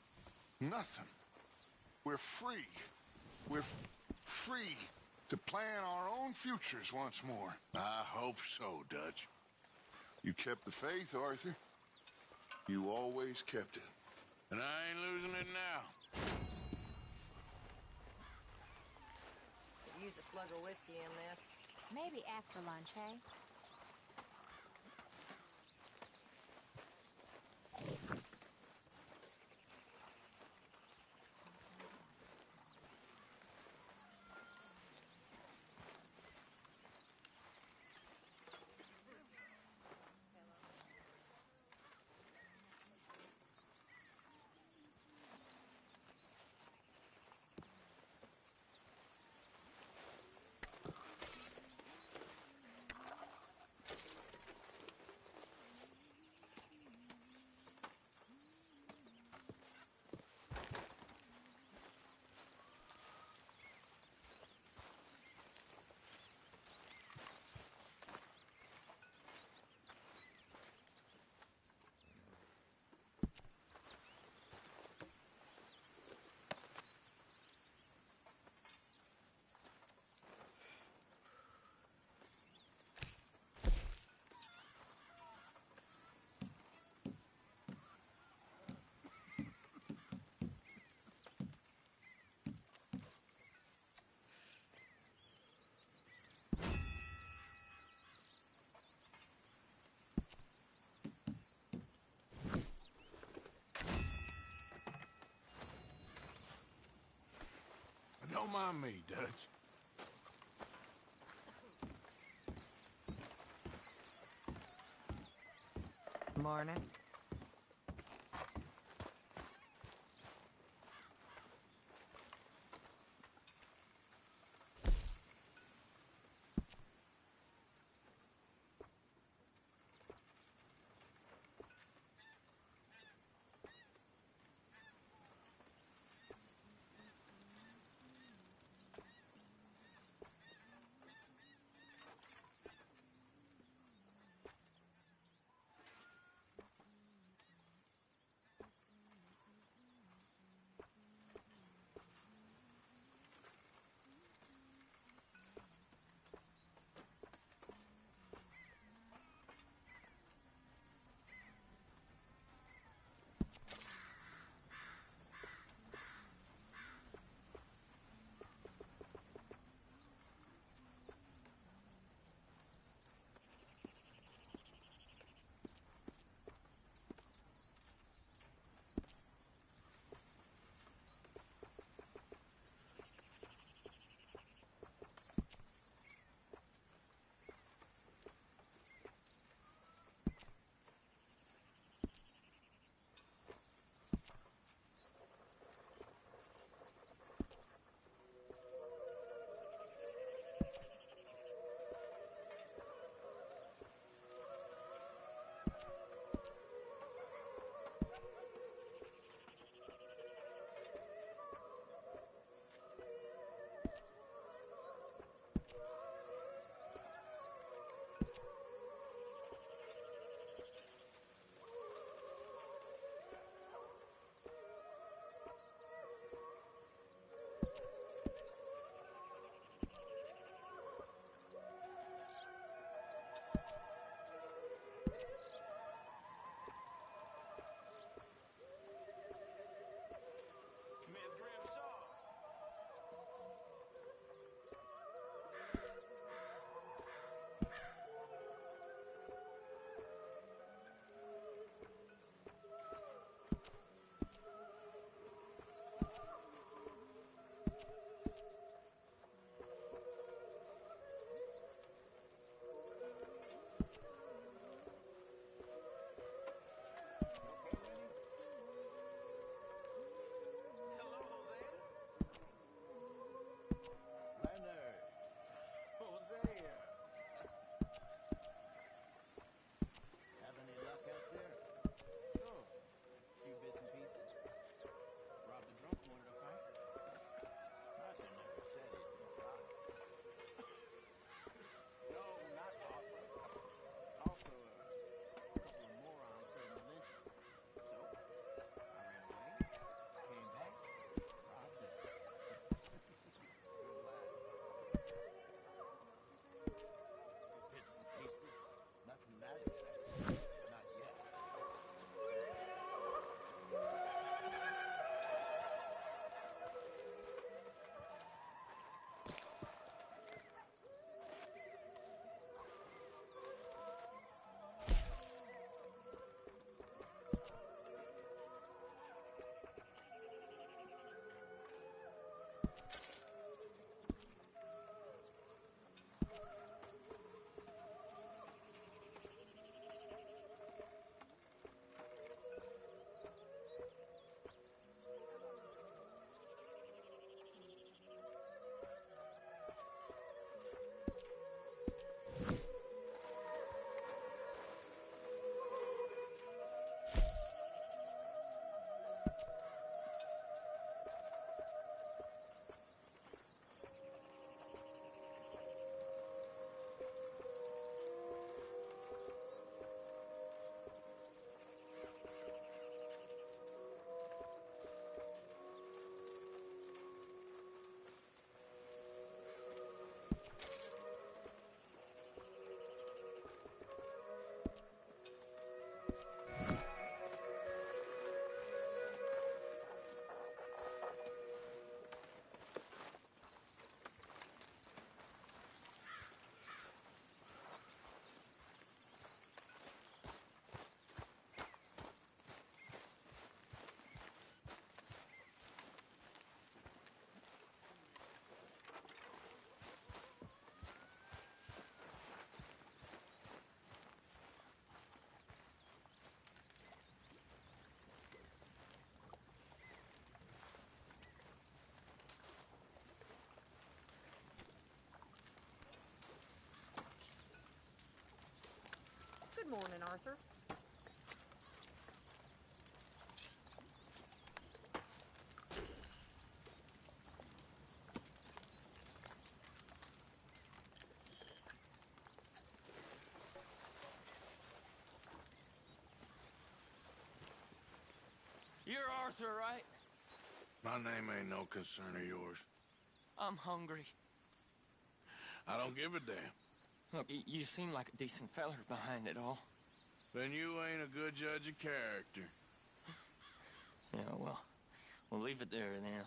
Nothing. We're free. We're free to plan our own futures once more. I hope so, Dutch. You kept the faith, Arthur. You always kept it. And I ain't losing it now. Could use a slug of whiskey in this. Maybe after lunch, hey? Don't mind me, Dutch. Morning. morning, Arthur. You're Arthur, right? My name ain't no concern of yours. I'm hungry. I don't give a damn. Look, you seem like a decent feller behind it all. Then you ain't a good judge of character. Yeah, well, we'll leave it there then.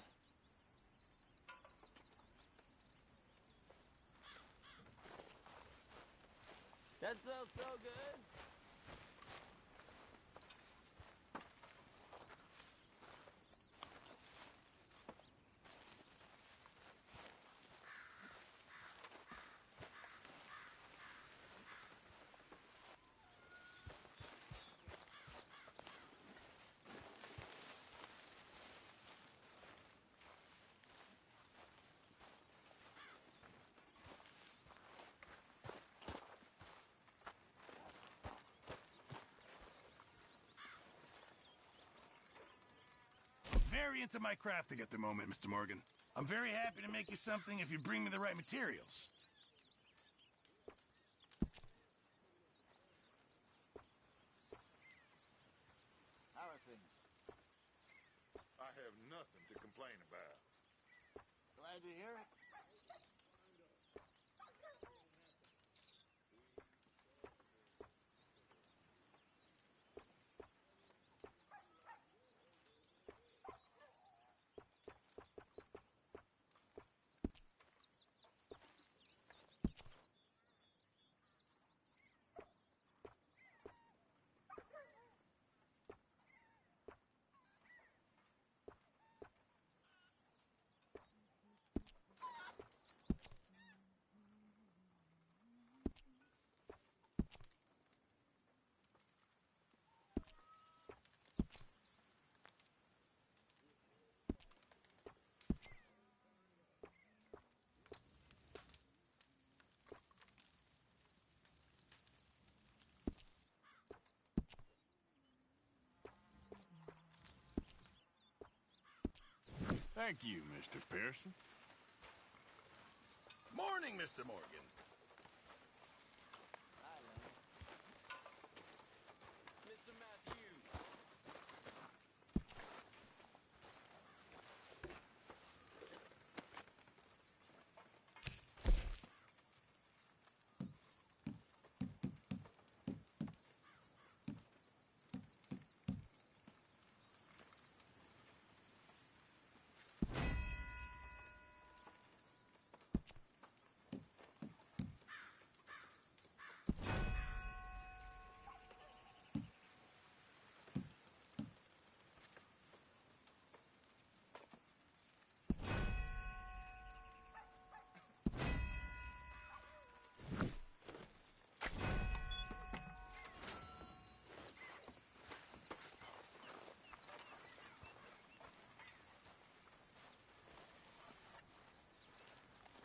That smells so good. Very into my crafting at the moment, Mr. Morgan. I'm very happy to make you something if you bring me the right materials. How are things? I have nothing to complain about. Glad to hear it. Thank you, Mr. Pearson. Morning, Mr. Morgan. Mr. Matthews.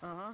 Uh-huh.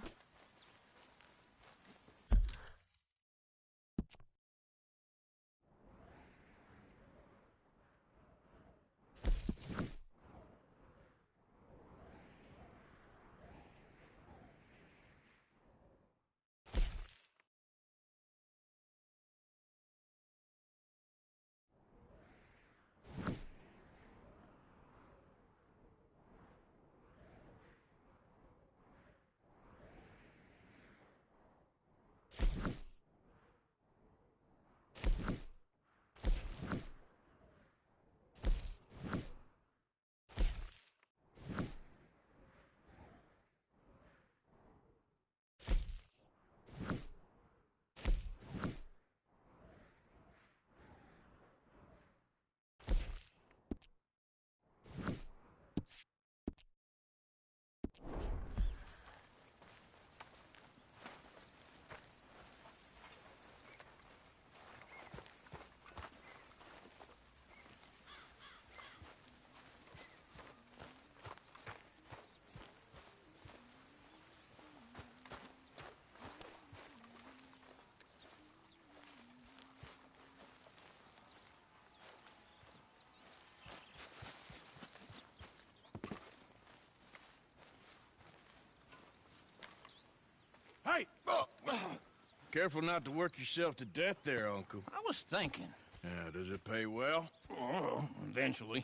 Careful not to work yourself to death there, Uncle. I was thinking. Yeah, does it pay well? Oh, eventually.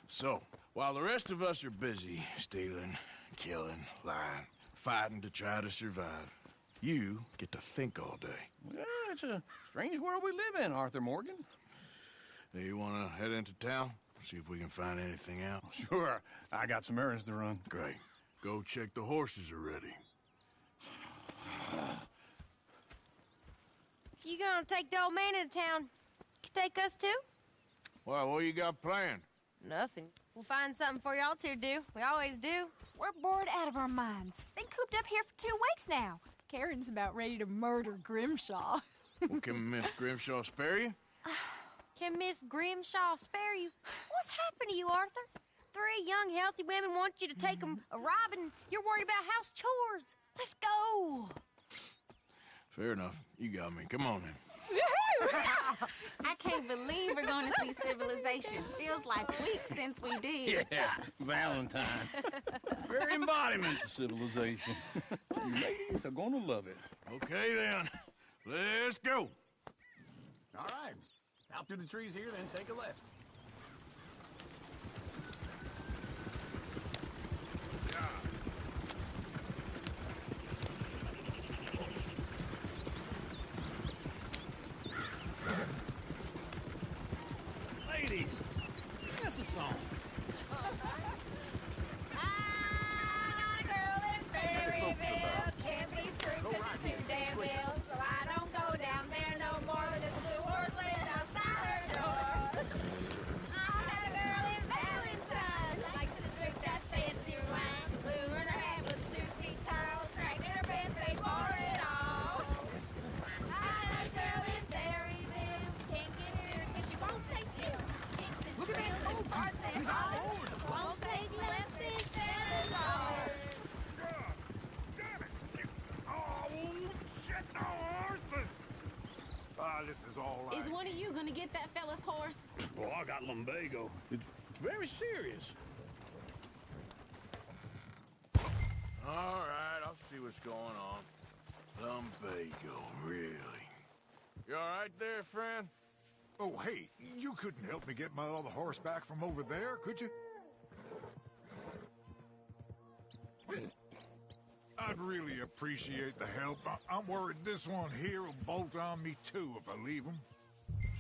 So, while the rest of us are busy stealing, killing, lying, fighting to try to survive, you get to think all day. Well, it's a strange world we live in, Arthur Morgan. Hey, you want to head into town? See if we can find anything out? Sure. I got some errands to run. Great. Go check the horses are ready. You gonna take the old man into town? Can take us too? Well, what you got planned? Nothing. We'll find something for y'all to do. We always do. We're bored out of our minds. Been cooped up here for 2 weeks now. Karen's about ready to murder Grimshaw. Well, can Miss Grimshaw spare you? Can Miss Grimshaw spare you? What's happened to you, Arthur? 3 young, healthy women want you to take them a robbing. You're worried about house chores. Let's go. Fair enough. You got me. Come on, then. I can't believe we're going to see civilization. Feels like weeks since we did. Yeah, Valentine. Very embodiment of civilization. You ladies are going to love it. Okay, then. Let's go. All right. Out through the trees here, then take a left. Ladies, that's a song. I got a girl in Berryville. Can't be screwed 'cause she's too damn ill. So I don't go down there no more with this blue horse laying outside her door. I had a girl in Valentine. Likes to drink that fancy wine. Blue in her hand with 2 feet tall. Cracking her pants paid for it all. I had a girl in Berryville. Can't get her 'cause she won't stay still. She kicks and spills and farts and hollers. Won't take less than $7. This is all right. Is one of you going to get that fella's horse? Well, I got lumbago. It's very serious. All right, I'll see what's going on. Lumbago, really? You all right there, friend? Oh, hey, you couldn't help me get my other horse back from over there, could you? I'd really appreciate the help. I'm worried this one here will bolt on me too if I leave him.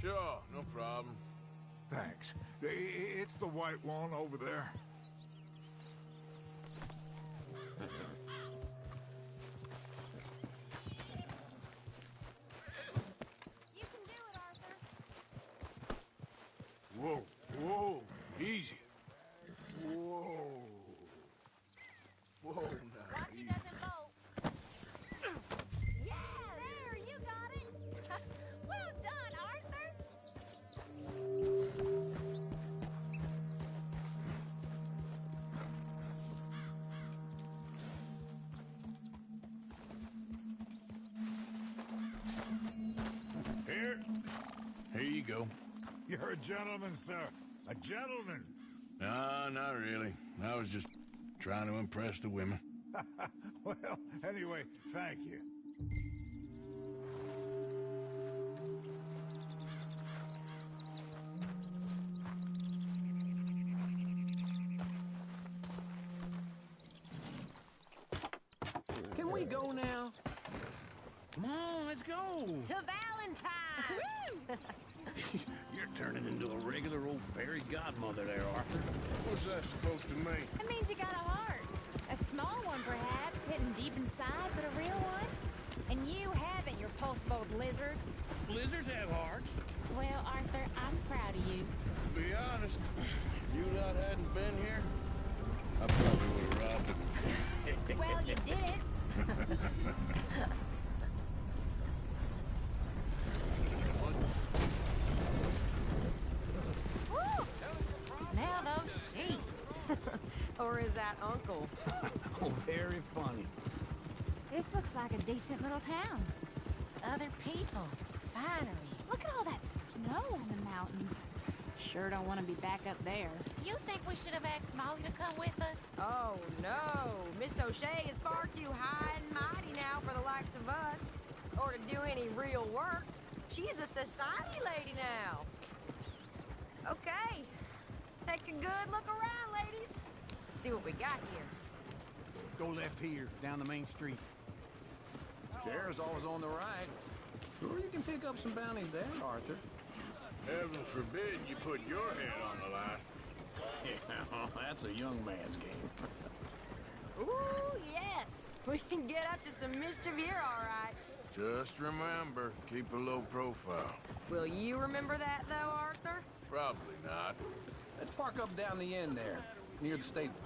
Sure, no problem. Thanks. It's the white one over there. You can do it, Arthur. Whoa, whoa, easy. Whoa. Whoa, now. Watch he doesn't bolt. Yeah, there, you got it. Well done, Arthur. Here you go. You're a gentleman, sir. A gentleman. No, not really. I was just trying to impress the women. Well, anyway, thank you. Can we go now? Come on, let's go. To Valentine. You're turning into a regular old fairy godmother there, Arthur. What's that supposed to mean? It means you got a heart. A small one, perhaps, hidden deep inside, but a real one. And you haven't, you repulsive old lizard. Lizards have hearts. Well, Arthur, I'm proud of you. To be honest, if you lot hadn't been here, I probably would have robbed it. Well, you did it. Woo! Smell those sheep. Or is that Uncle? Oh, very funny. This looks like a decent little town. Other people. Finally. Look at all that snow on the mountains. Sure don't want to be back up there. You think we should have asked Molly to come with us? Oh, no. Miss O'Shea is far too high and mighty now for the likes of us. or to do any real work. She's a society lady now. Okay. Take a good look around, ladies. Let's see what we got here. Go left here, down the main street. Sheriff's always on the right. Sure you can pick up some bounties there, Arthur. Heaven forbid you put your head on the line. Yeah, that's a young man's game. Ooh, yes. We can get up to some mischief here, all right. Just remember, keep a low profile. Will you remember that, though, Arthur? Probably not. Let's park up down the end there, near the stables.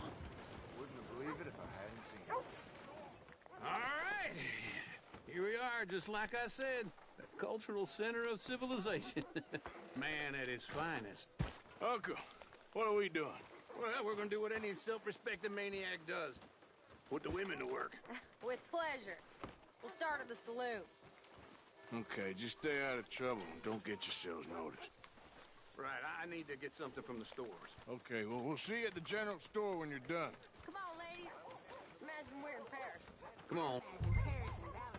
Wouldn't have believed it if I hadn't seen it. All right. Here we are, just like I said. The cultural center of civilization. Man at his finest. Uncle, what are we doing? Well, we're gonna do what any self-respecting maniac does. Put the women to work. With pleasure. We'll start at the saloon. Okay, just stay out of trouble and don't get yourselves noticed. Right, I need to get something from the stores. Okay, well, we'll see you at the general store when you're done. Come on, ladies. Imagine we're in Paris. Come on.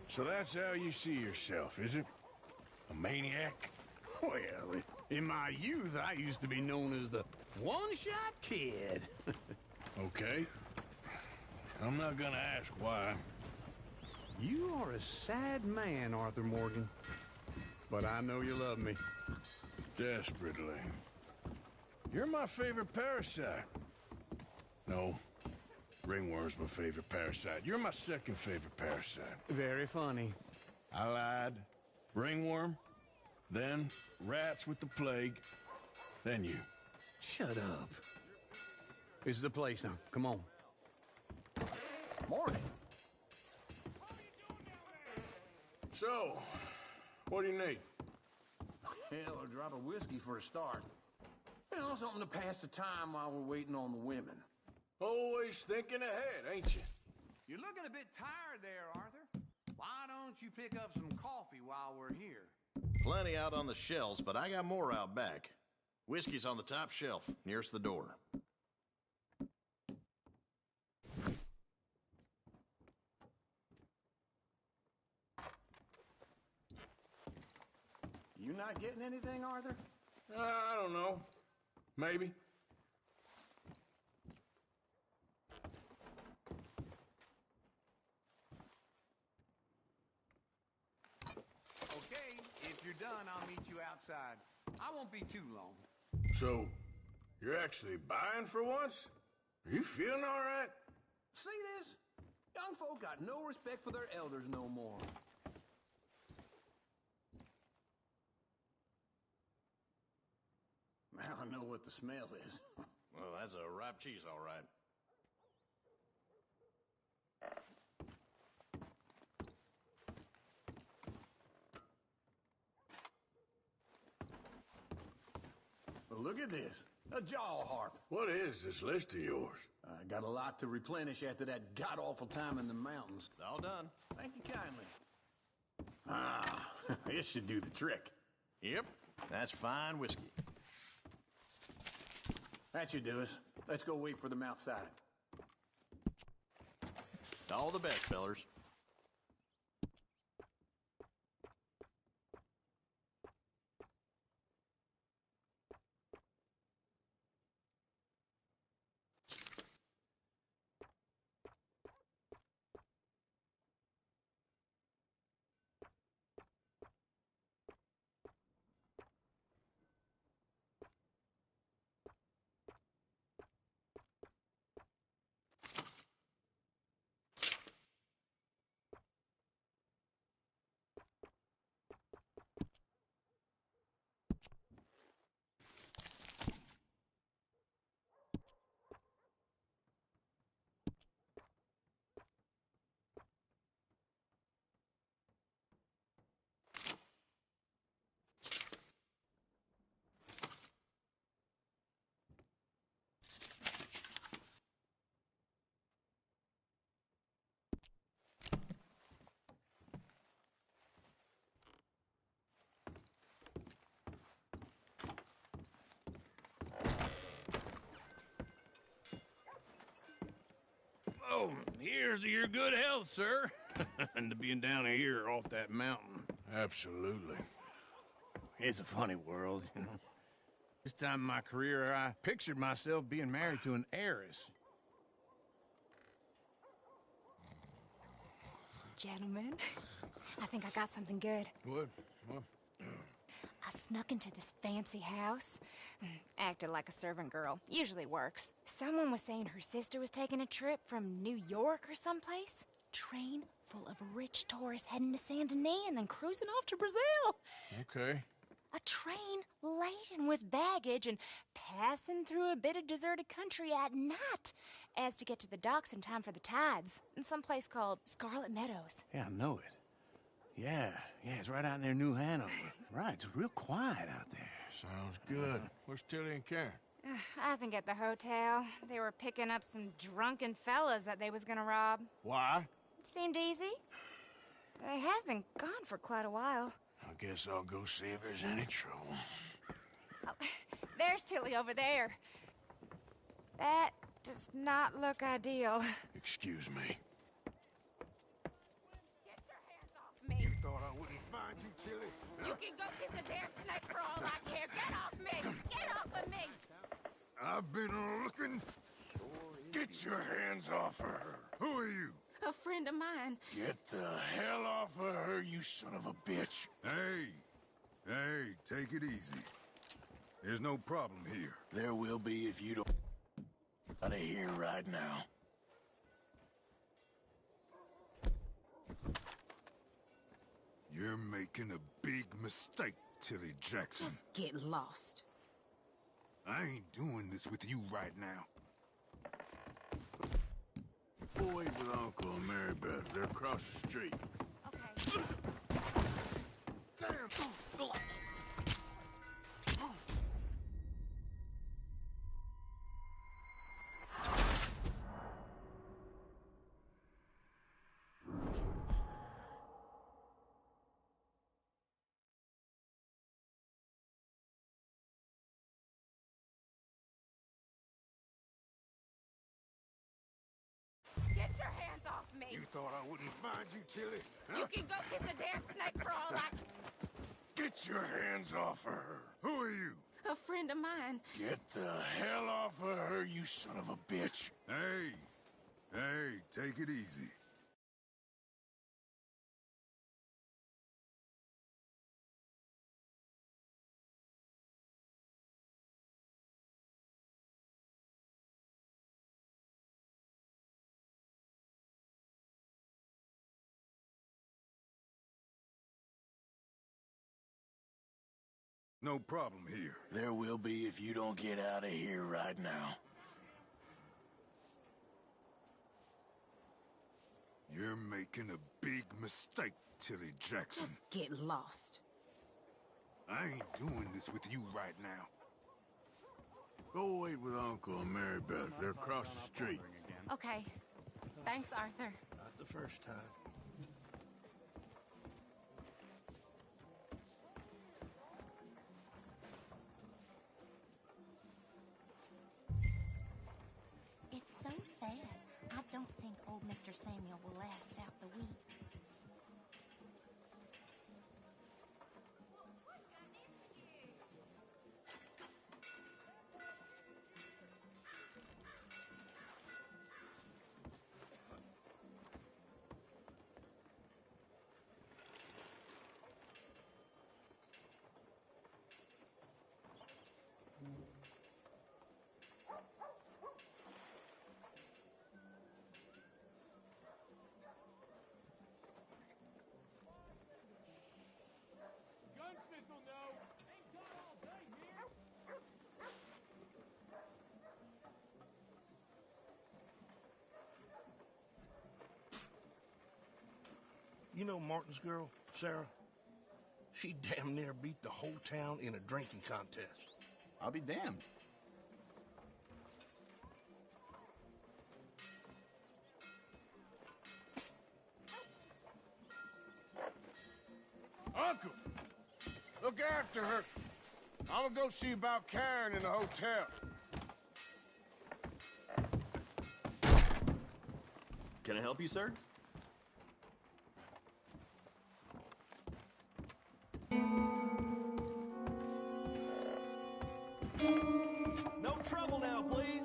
So that's how you see yourself, is it? A maniac? Well, in my youth, I used to be known as the one-shot kid. Okay. I'm not gonna ask why. You are a sad man, Arthur Morgan. But I know you love me. Desperately. You're my favorite parasite. No. Ringworm's my favorite parasite. You're my second favorite parasite. Very funny. I lied. Ringworm. Then rats with the plague. Then you. Shut up. This is the place now. Come on. Morning. So, what do you need? Hell, a drop of whiskey for a start. You know, something to pass the time while we're waiting on the women. Always thinking ahead, ain't you? You're looking a bit tired there, Arthur. Why don't you pick up some coffee while we're here? Plenty out on the shelves, but I got more out back. Whiskey's on the top shelf, nearest the door. You not getting anything, Arthur? I don't know. Maybe. Okay, if you're done, I'll meet you outside. I won't be too long. So, you're actually buying for once? Are you feeling all right? See this? Young folk got no respect for their elders no more. Now I know what the smell is. Well, that's a ripe cheese, all right. Well, look at this. A jaw harp. What is this list of yours? I got a lot to replenish after that god-awful time in the mountains. All done. Thank you kindly. Ah, this should do the trick. Yep, that's fine whiskey. That should do us. Let's go wait for them outside. All the best, fellers. So, here's to your good health, sir. And to being down here off that mountain. Absolutely. It's a funny world, you know. This time in my career, I pictured myself being married to an heiress. Gentlemen, I think I got something good. What? I snuck into this fancy house. Acted like a servant girl. Usually works. Someone was saying her sister was taking a trip from New York or someplace. Train full of rich tourists heading to Saint Denis and then cruising off to Brazil. Okay. A train laden with baggage and passing through a bit of deserted country at night as to get to the docks in time for the tides in some place called Scarlet Meadows. Yeah, I know it. Yeah, it's right out near New Hanover. Right, it's real quiet out there. Sounds good. Where's Tilly and Karen? I think at the hotel. They were picking up some drunken fellas that they was gonna rob. Why? It seemed easy. They have been gone for quite a while. I guess I'll go see if there's any trouble. Oh, there's Tilly over there. That does not look ideal. Excuse me. Get your hands off me. You thought I wouldn't find you, Tilly? You can go kiss a damn snake for all I care. Get off me! Get off of me! I've been looking. Get your hands off her. Who are you? A friend of mine. Get the hell off of her, you son of a bitch. Hey, take it easy. There's no problem here. There will be if you don't out of here right now. You're making a big mistake, Tilly Jackson. Just get lost. I ain't doing this with you right now. Go wait with Uncle and Mary Beth. They're across the street. Okay. Damn! Get your hands off me! You thought I wouldn't find you, Tilly? Huh? You can go kiss a damn snake for all I... Get your hands off of her. Who are you? A friend of mine. Get the hell off of her, you son of a bitch. Hey, take it easy. No problem here. There will be if you don't get out of here right now. You're making a big mistake, Tilly Jackson. Just get lost. I ain't doing this with you right now. Go wait with Uncle and Mary Beth. They're across the street. Okay. Thanks, Arthur. Not the first time. It's so sad. I don't think old Mr. Samuel will last out the week. Gunsmith will know. Ain't got all day here. You know Martin's girl, Sarah? She damn near beat the whole town in a drinking contest. I'll be damned. Uncle! Look after her. I'm gonna go see about Karen in the hotel. Can I help you, sir? No trouble now, please.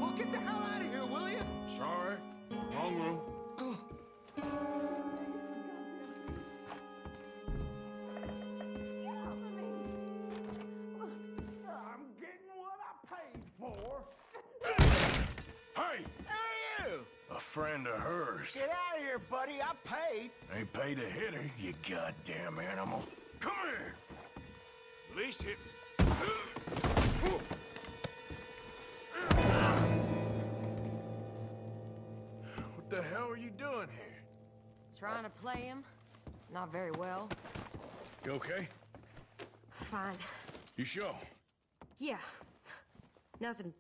Oh, get the hell out of here, will you? Sorry. Wrong room. I'm getting what I paid for. Hey! Who are you? A friend of hers. Get out of here, buddy. I paid. Ain't paid to hit her, you goddamn animal. Come here! At least hit... What the hell are you doing here? Trying to play him. Not very well. You okay? Fine. You sure? Yeah. Nothing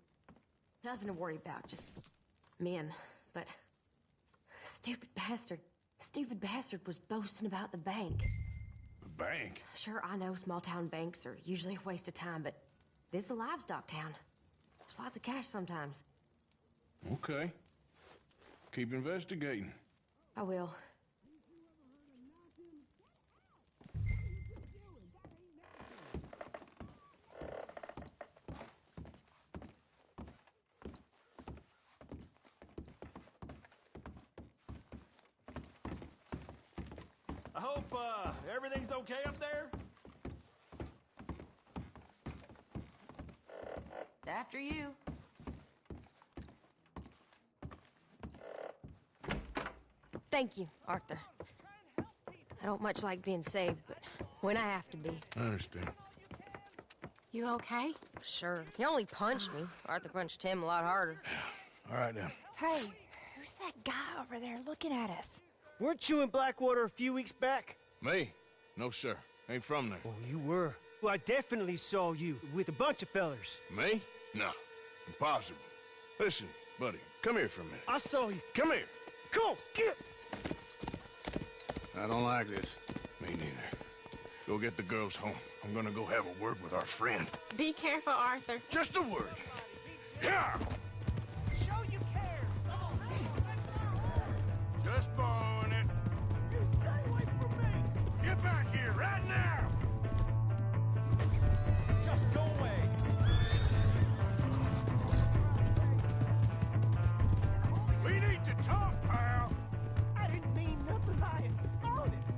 to worry about. Just men. But stupid bastard was boasting about the bank. The bank? Sure, I know small town banks are usually a waste of time, but this is a livestock town. There's lots of cash sometimes. Okay. Keep investigating. I will. I hope, everything's okay up there? After you. Thank you, Arthur. I don't much like being saved, but when I have to be. I understand. You okay? Sure. He only punched me. Arthur punched him a lot harder. All right, then. Hey, who's that guy over there looking at us? Weren't you in Blackwater a few weeks back? Me? No, sir. Ain't from there. Oh, you were. Well, I definitely saw you with a bunch of fellers. Me? No. Impossible. Listen, buddy, come here for a minute. I saw you. Come here. Come on, get! I don't like this. Me neither. Go get the girls home. I'm gonna go have a word with our friend. Be careful, Arthur. Just a word. Yeah! Show you care. Just borrowing it. You stay away from me. Get back here right now! Just go away. We need to talk, pal. I didn't mean nothing by it. Honest.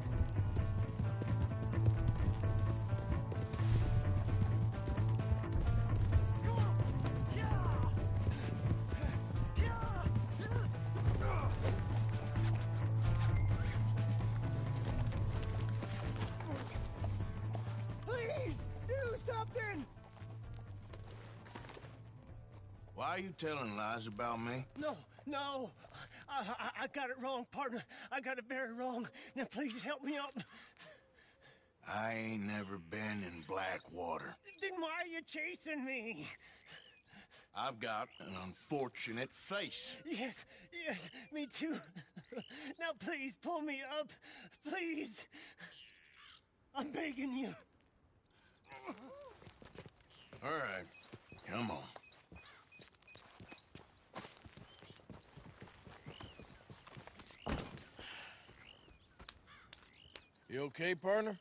Come on. Yeah. Please do something. Why are you telling lies about me? No. I got it wrong, partner. I got it very wrong. Now please help me out. I ain't never been in Blackwater. Then why are you chasing me? I've got an unfortunate face. Yes, me too. Now please pull me up. Please. I'm begging you. All right, come on. You okay, partner?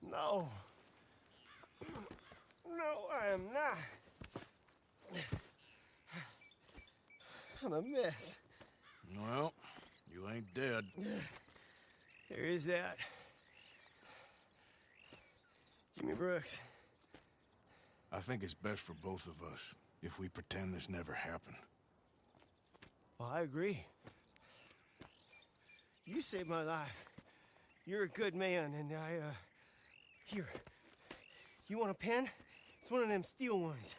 No. No, I am not. I'm a mess. Well, you ain't dead. There is that. Jimmy Brooks. I think it's best for both of us if we pretend this never happened. Well, I agree. You saved my life. You're a good man, and here. You want a pen? It's one of them steel ones.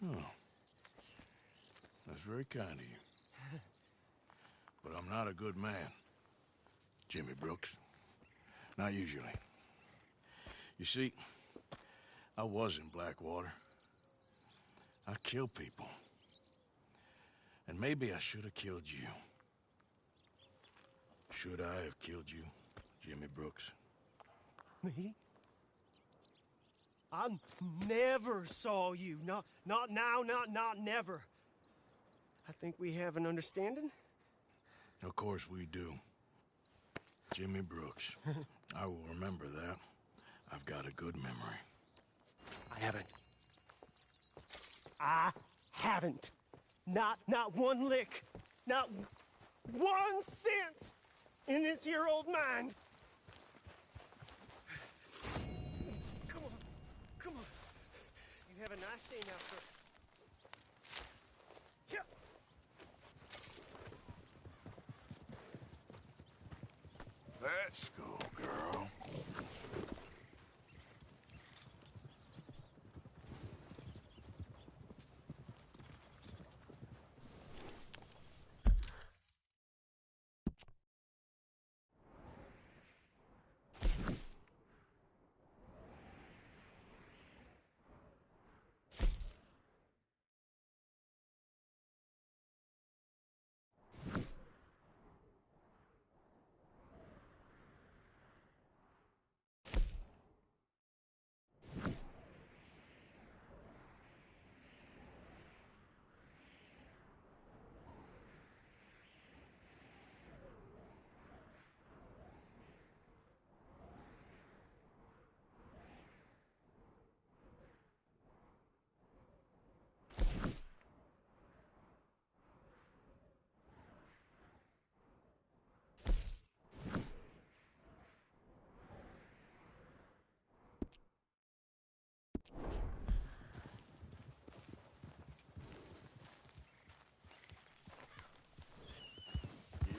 Oh. That's very kind of you. But I'm not a good man, Jimmy Brooks. Not usually. You see, I was in Blackwater. I killed people. And maybe I should have killed you. Should I have killed you, Jimmy Brooks? Me? I never saw you. Not now, not never. I think we have an understanding. Of course we do. Jimmy Brooks. I will remember that. I've got a good memory. I haven't. Not one lick. Not 1 cent in this here old mind. Come on. You have a nice day now, sir. Yep. Let's go, girl.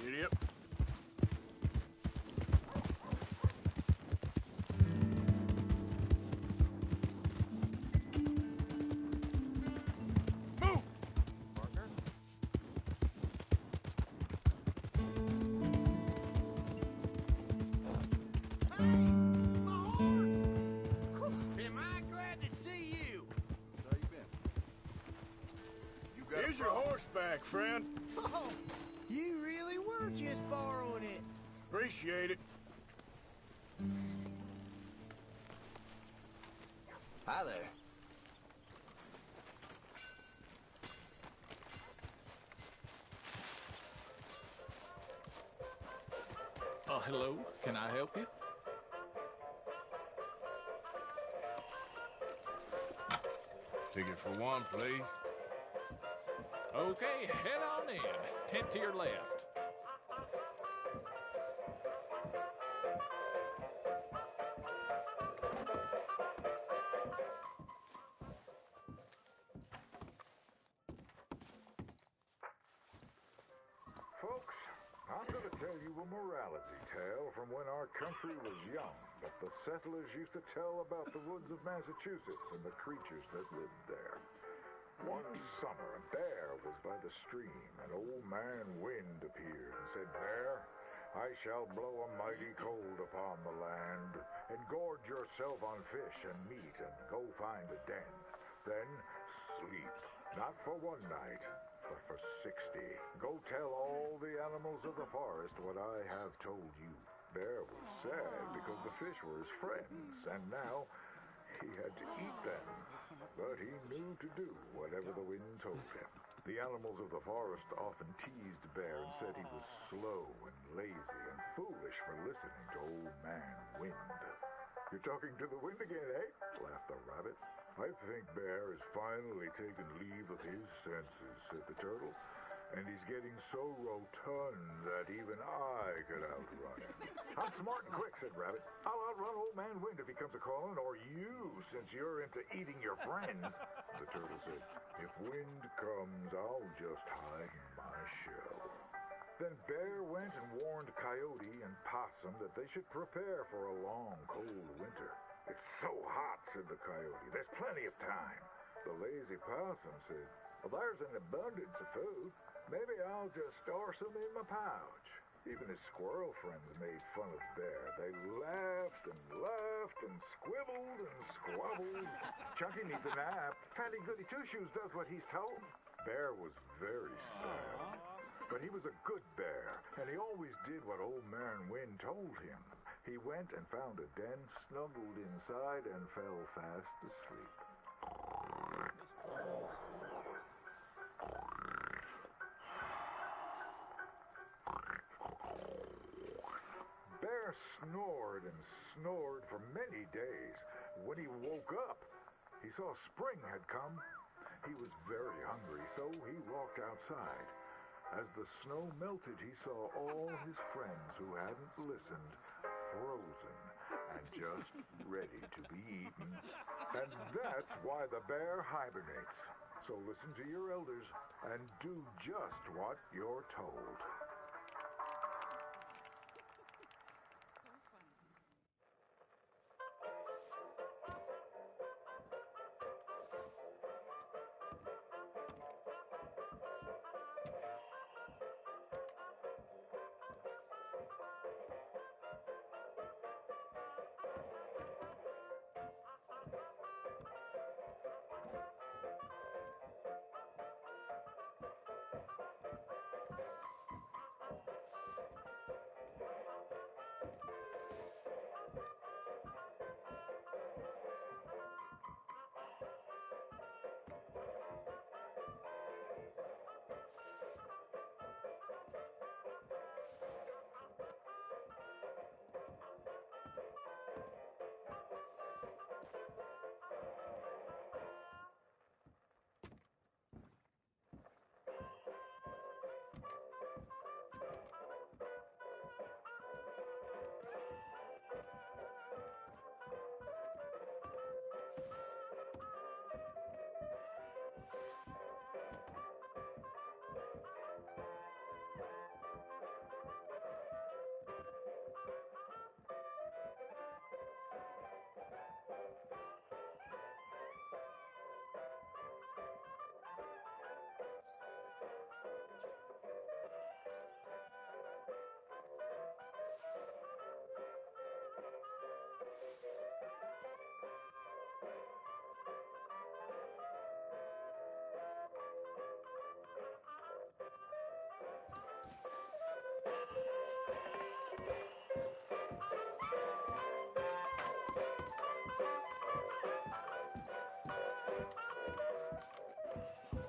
Idiot. Move! Partner. Am I glad to see you? How you been? Here's your horseback, friend. Oh, you really were just borrowing it. Appreciate it. Hi there. Hello. Can I help you? Ticket for one, please. Okay, head on in. Tent to your left. Folks, I'm going to tell you a morality tale from when our country was young that the settlers used to tell about the woods of Massachusetts and the creatures that lived there. One summer, a bear was by the stream. An old man Wind appeared and said, "Bear, I shall blow a mighty cold upon the land, and gorge yourself on fish and meat, and go find a den. Then sleep, not for one night, but for 60. Go tell all the animals of the forest what I have told you." Bear was sad because the fish were his friends, and now he had to eat them. But he knew to do whatever the wind told him. The animals of the forest often teased Bear and said he was slow and lazy and foolish for listening to Old Man Wind. "You're talking to the wind again, eh?" laughed the rabbit. "I think Bear has finally taken leave of his senses," said the turtle. "And he's getting so rotund that even I could outrun him." "I'm smart and quick," said Rabbit. "I'll outrun Old Man Wind if he comes a-calling, or you, since you're into eating your friends." The turtle said, "If Wind comes, I'll just hide in my shell." Then Bear went and warned Coyote and Possum that they should prepare for a long, cold winter. "It's so hot," said the Coyote. "There's plenty of time." The lazy Possum said, "Well, there's an abundance of food. Maybe I'll just store some in my pouch." Even his squirrel friends made fun of Bear. They laughed and laughed and squibbled and squabbled. Chunky needs a nap. Fatty Goody Two-Shoes does what he's told. Bear was very sad. But he was a good bear, and he always did what old Man Wynn told him. He went and found a den, snuggled inside, and fell fast asleep. Bear snored and snored for many days. When he woke up, he saw spring had come. He was very hungry, so he walked outside. As the snow melted, he saw all his friends who hadn't listened frozen and just ready to be eaten. And that's why the bear hibernates. So listen to your elders and do just what you're told.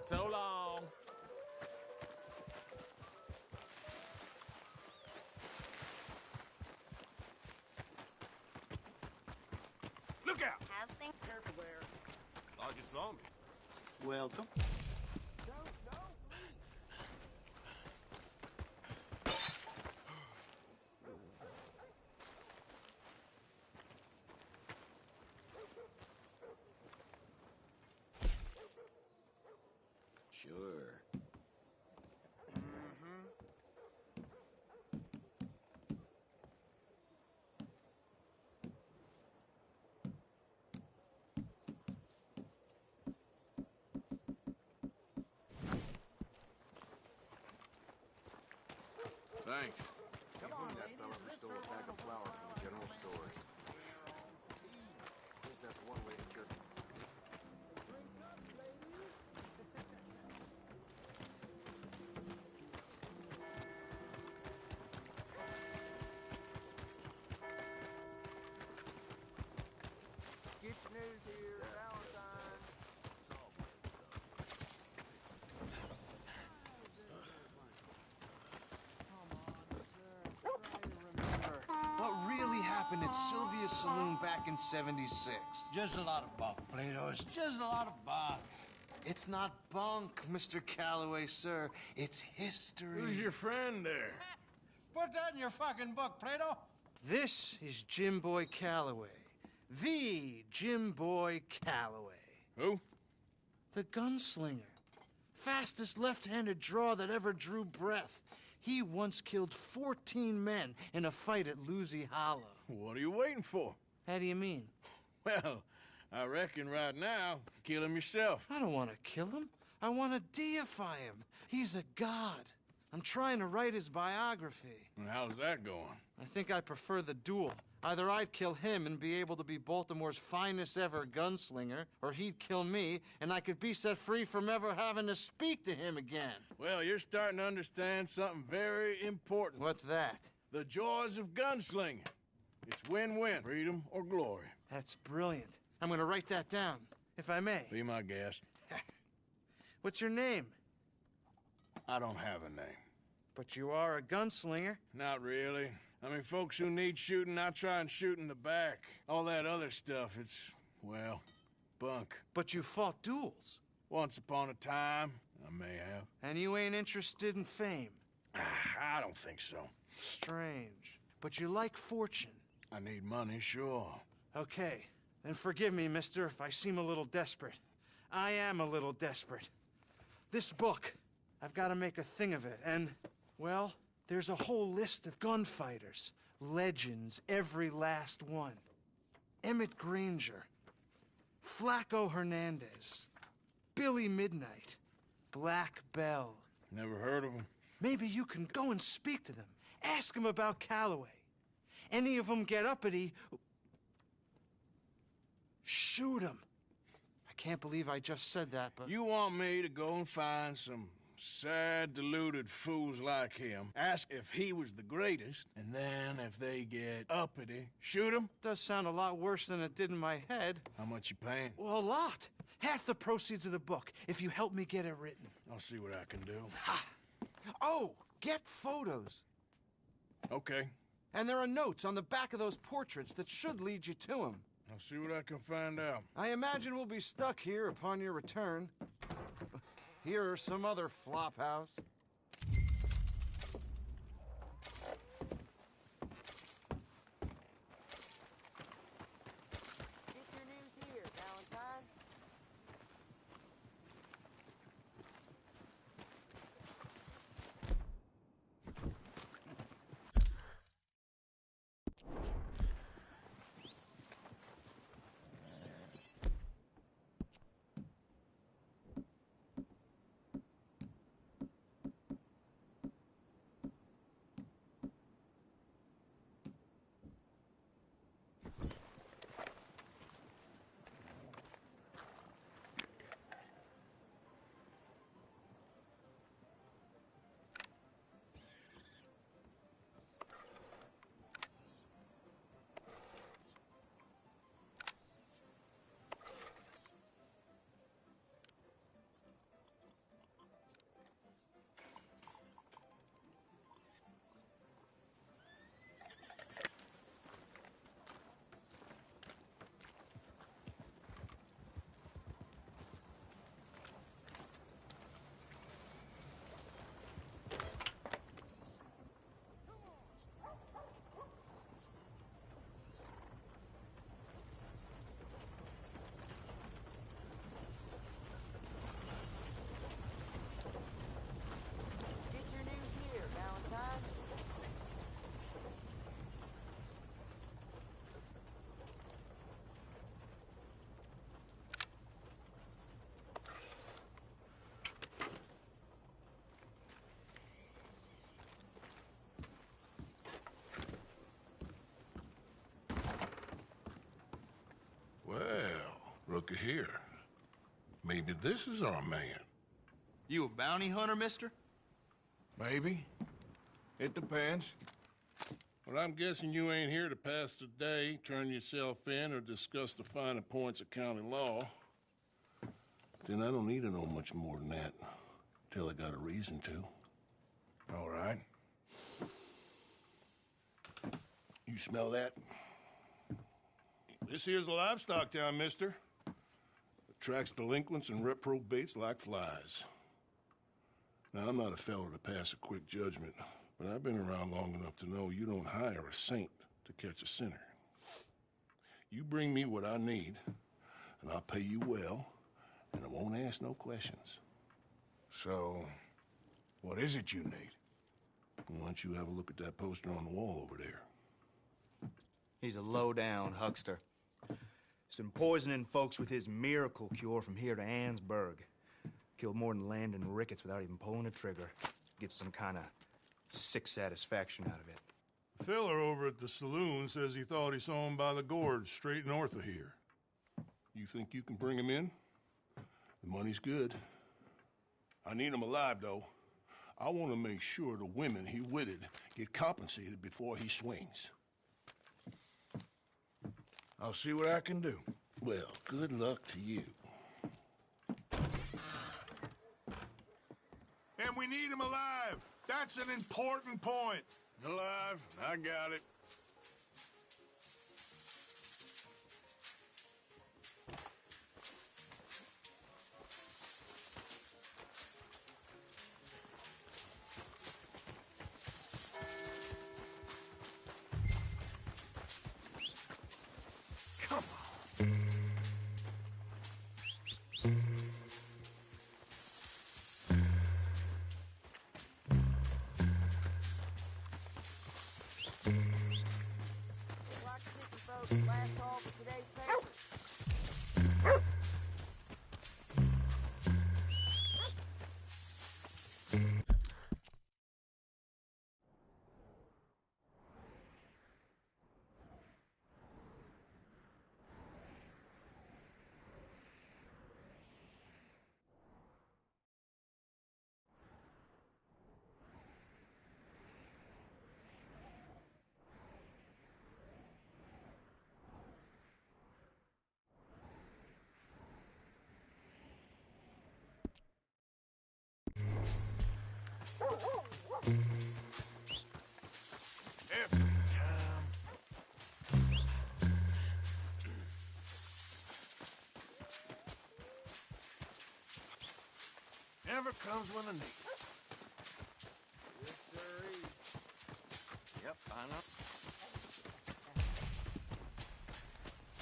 So long. Look out! How's things? Careful there. Thought you saw me. Welcome. Sure. Thanks. Come on, that fella who stole a bag of flour from the general stores. Here's that one way to cure. Get your news here, Valentine. What really happened at Sylvia's Saloon back in '76? Just a lot of bunk, Plato. It's just a lot of bunk. It's not bunk, Mr. Calloway, sir. It's history. Who's your friend there? Put that in your fucking book, Plato. This is Jim Boy Calloway. The Jim Boy Calloway. Who? The gunslinger. Fastest left-handed draw that ever drew breath. He once killed 14 men in a fight at Lucy Hollow. What are you waiting for? How do you mean? Well, I reckon right now, kill him yourself. I don't want to kill him. I want to deify him. He's a god. I'm trying to write his biography. And how's that going? I think I prefer the duel. Either I'd kill him and be able to be Baltimore's finest ever gunslinger, or he'd kill me and I could be set free from ever having to speak to him again. Well, you're starting to understand something very important. What's that? The joys of gunslinging. It's win-win, freedom or glory. That's brilliant. I'm gonna write that down, if I may. Be my guest. What's your name? I don't have a name. But you are a gunslinger. Not really. I mean, folks who need shooting, I try and shoot in the back. All that other stuff, it's, well, bunk. But you fought duels. Once upon a time, I may have. And you ain't interested in fame. I don't think so. Strange. But you like fortune. I need money, sure. Okay. Then forgive me, mister, if I seem a little desperate. I am a little desperate. This book, I've got to make a thing of it, and, well, there's a whole list of gunfighters. Legends, every last one. Emmett Granger. Flaco Hernandez. Billy Midnight. Black Bell. Never heard of them. Maybe you can go and speak to them. Ask them about Calloway. Any of them get uppity, shoot them. I can't believe I just said that, but... You want me to go and find some sad, deluded fools like him, ask if he was the greatest, and then if they get uppity, shoot him? Does sound a lot worse than it did in my head. How much you paying? Well, a lot. Half the proceeds of the book, if you help me get it written. I'll see what I can do. Ha! Oh, get photos. Okay. And there are notes on the back of those portraits that should lead you to him. I'll see what I can find out. I imagine we'll be stuck here upon your return. Here or some other flop house. Get your news here, Valentine. Looky here. Maybe this is our man. You a bounty hunter, mister? Maybe. It depends. Well, I'm guessing you ain't here to pass the day, turn yourself in, or discuss the finer points of county law. Then I don't need to know much more than that, till I got a reason to. All right. You smell that? This here's a livestock town, mister. Attracts delinquents and reprobates like flies. Now, I'm not a fellow to pass a quick judgment, but I've been around long enough to know you don't hire a saint to catch a sinner. You bring me what I need, and I'll pay you well, and I won't ask no questions. So, what is it you need? Why don't you have a look at that poster on the wall over there? He's a low-down huckster. He's been poisoning folks with his miracle cure from here to Annesburg. Killed more than Landon Ricketts without even pulling a trigger. get some kind of sick satisfaction out of it. Fella over at the saloon says he thought he saw him by the gorge straight north of here. You think you can bring him in? The money's good. I need him alive, though. I want to make sure the women he witted get compensated before he swings. I'll see what I can do. Well, good luck to you. And we need him alive. That's an important point. Alive, I got it. Come on. Last call for today's paper. Every time. Never comes when I need it. Yes, sirree. Yep, I know.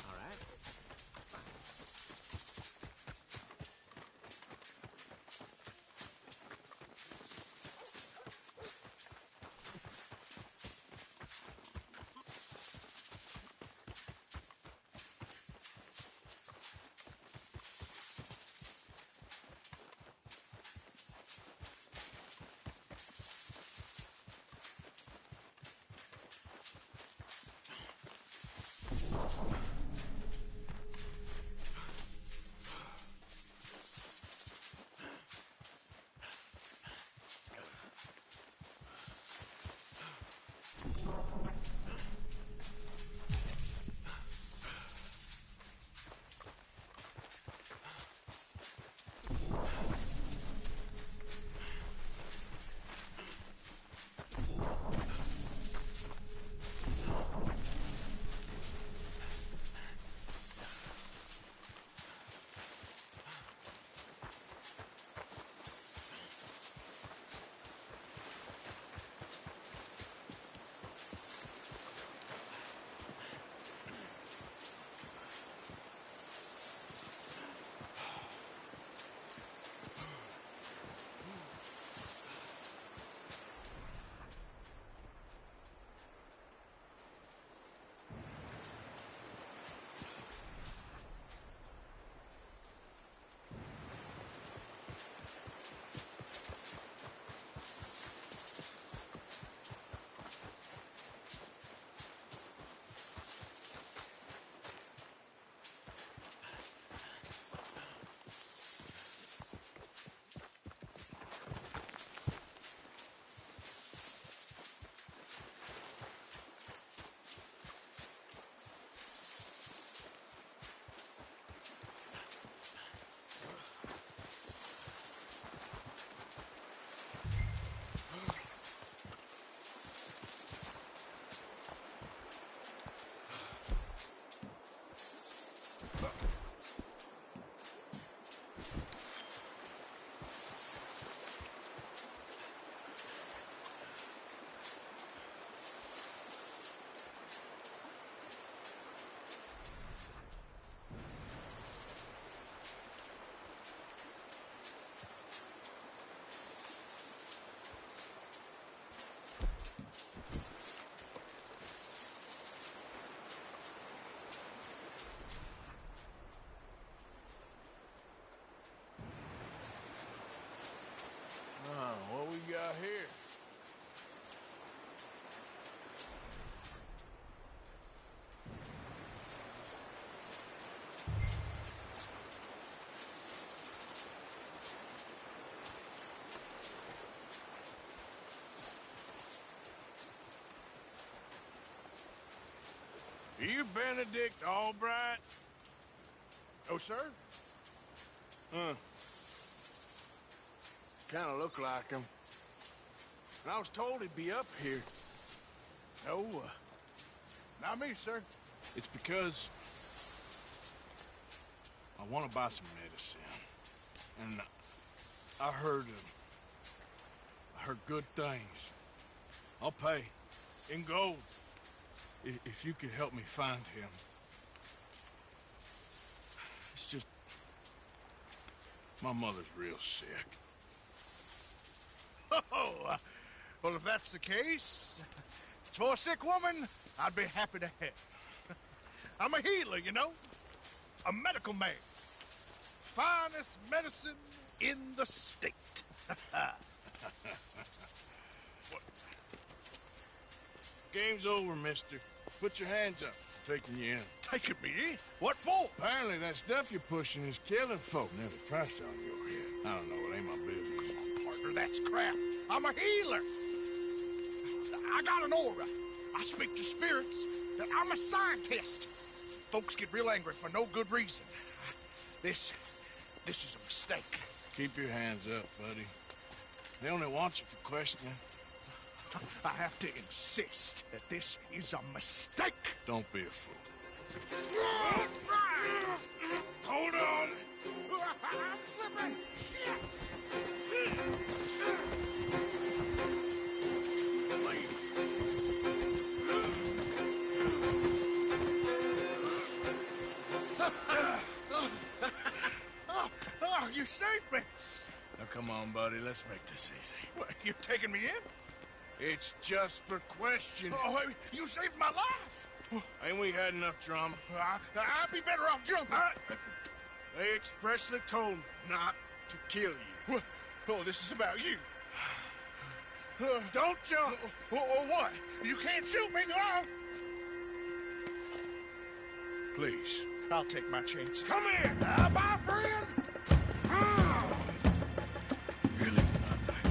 All right. Are you Benedict Albright? Oh, sir? Huh. Kind of look like him. And I was told he'd be up here. No, not me, sir. It's because I want to buy some medicine. And I heard good things. I'll pay in gold if you could help me find him. It's just my mother's real sick. Oh, well, if that's the case, for a sick woman, I'd be happy to help. I'm a healer, you know? A medical man. Finest medicine in the state. Game's over, mister. Put your hands up. I'm taking you in. Taking me in? What for? Apparently that stuff you're pushing is killing folk. Never price on your head. I don't know. It ain't my business. Come on, partner. That's crap. I'm a healer. I got an aura. I speak to spirits. I'm a scientist. Folks get real angry for no good reason. This is a mistake. Keep your hands up, buddy. They only want you for questioning. I have to insist that this is a mistake. Don't be a fool. Hold on. I'm slipping. Oh, you saved me. Now, come on, buddy. Let's make this easy. What, you taking me in? It's just for questioning. Oh, you saved my life. Ain't we had enough drama? I'd be better off jumping. They expressly told me not to kill you. Oh, this is about you. Don't jump. What? You can't shoot me, no. Please. I'll take my chance. Come here. Bye, friend. Really do not like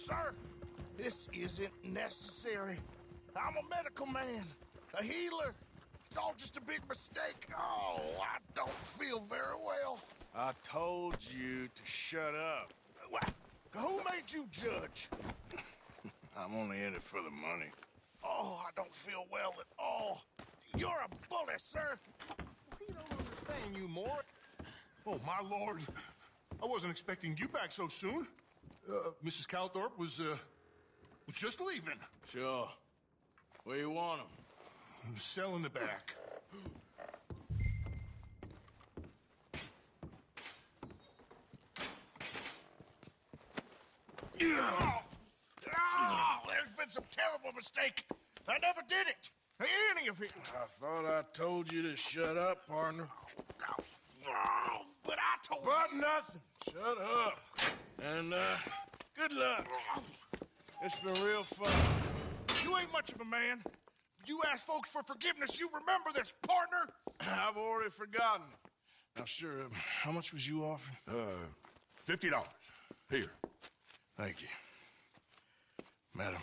sir. This isn't necessary. I'm a medical man, a healer. It's all just a big mistake. Oh, I don't feel very well. I told you to shut up. What? Who made you judge? I'm only in it for the money. Oh, I don't feel well at all. You're a bully, sir. You don't understand, you Mort. Oh, my lord. I wasn't expecting you back so soon. Mrs. Calthorpe was just leaving. Sure. Where you want him? Cell in the back. Oh, there's been some terrible mistake. I never did it. Any of it. I thought I told you to shut up, partner. Oh, but I told you. But nothing. Shut up. And, good luck. It's been real fun. You ain't much of a man. You ask folks for forgiveness, you remember this, partner? I've already forgotten. Now, sure, how much was you offering? $50. Here. Thank you. Madam.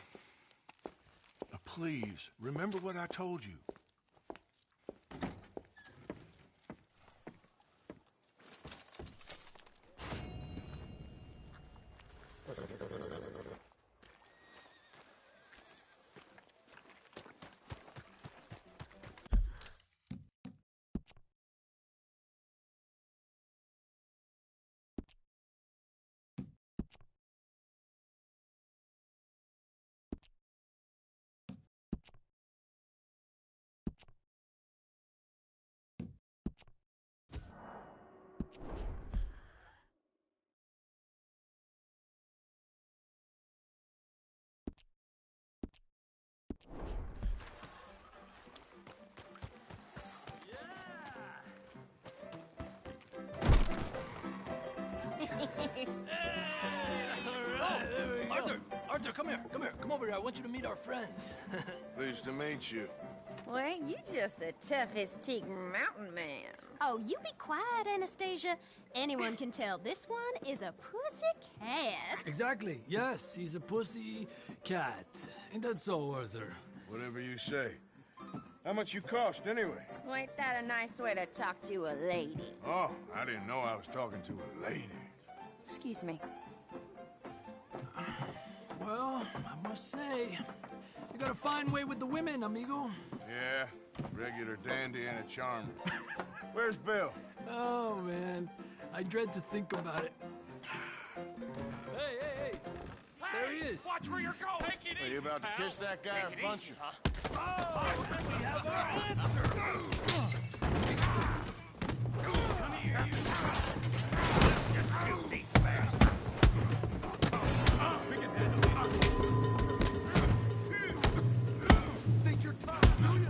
Please, remember what I told you. Arthur, come here. Come over here. I want you to meet our friends. Pleased to meet you. Well, ain't you just the toughest teak mountain man? Oh, you be quiet, Anastasia. Anyone can tell this one is a pussy cat. Exactly. Yes, he's a pussy cat. Ain't that so, Arthur? Whatever you say. How much you cost, anyway? Well, ain't that a nice way to talk to a lady? Oh, I didn't know I was talking to a lady. Excuse me. Well, I must say, you got a fine way with the women, amigo. Yeah, regular dandy and a charmer. Where's Bill? Oh, man. I dread to think about it. Hey! There he is. Watch where you're going. Take it Are you about to kiss that guy or punch him? Oh, and we have our answer. Come here, you. Just shoot these bastards. We can handle these. Think you're tough, do you?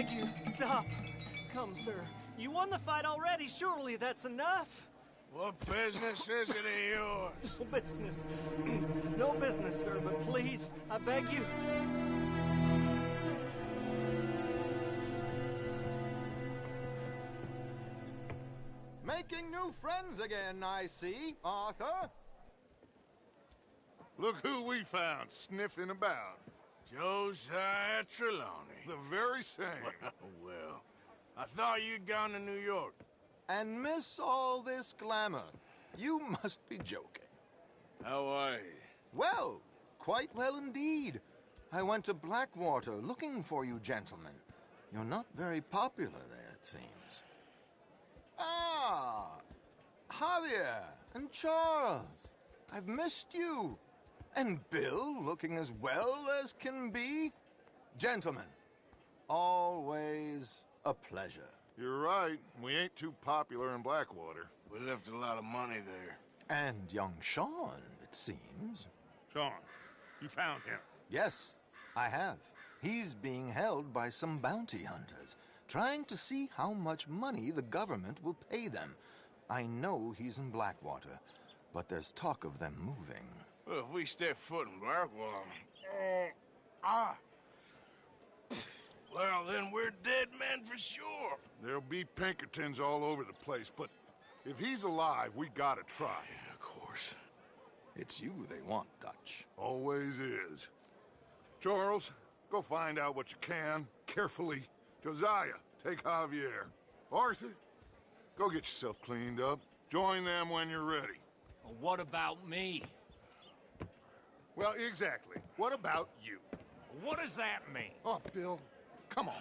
beg you, stop. Come, sir. You won the fight already. Surely that's enough. What business is it of yours? No business. No business, sir, but please, I beg you. Making new friends again, I see, Arthur. Look who we found sniffing about. Josiah Trelawney. The very same. Well, I thought you'd gone to New York. And miss all this glamour. You must be joking. How are you? Well, quite well indeed. I went to Blackwater looking for you gentlemen. You're not very popular there, it seems. Ah, Javier and Charles. I've missed you. And Bill looking as well as can be. Gentlemen, always a pleasure. You're right. We ain't too popular in Blackwater. We left a lot of money there. And young Sean, it seems. Sean, you found him? Yes, I have. He's being held by some bounty hunters, trying to see how much money the government will pay them. I know he's in Blackwater, but there's talk of them moving. Well, if we step foot in Blackwater... Well, then we're dead men for sure. There'll be Pinkertons all over the place, but if he's alive, we gotta try. Yeah, of course. It's you they want, Dutch. Always is. Charles, go find out what you can, carefully. Josiah, take Javier. Arthur, go get yourself cleaned up. Join them when you're ready. Well, what about me? Well, exactly. What about you? What does that mean? Oh, Bill, come on.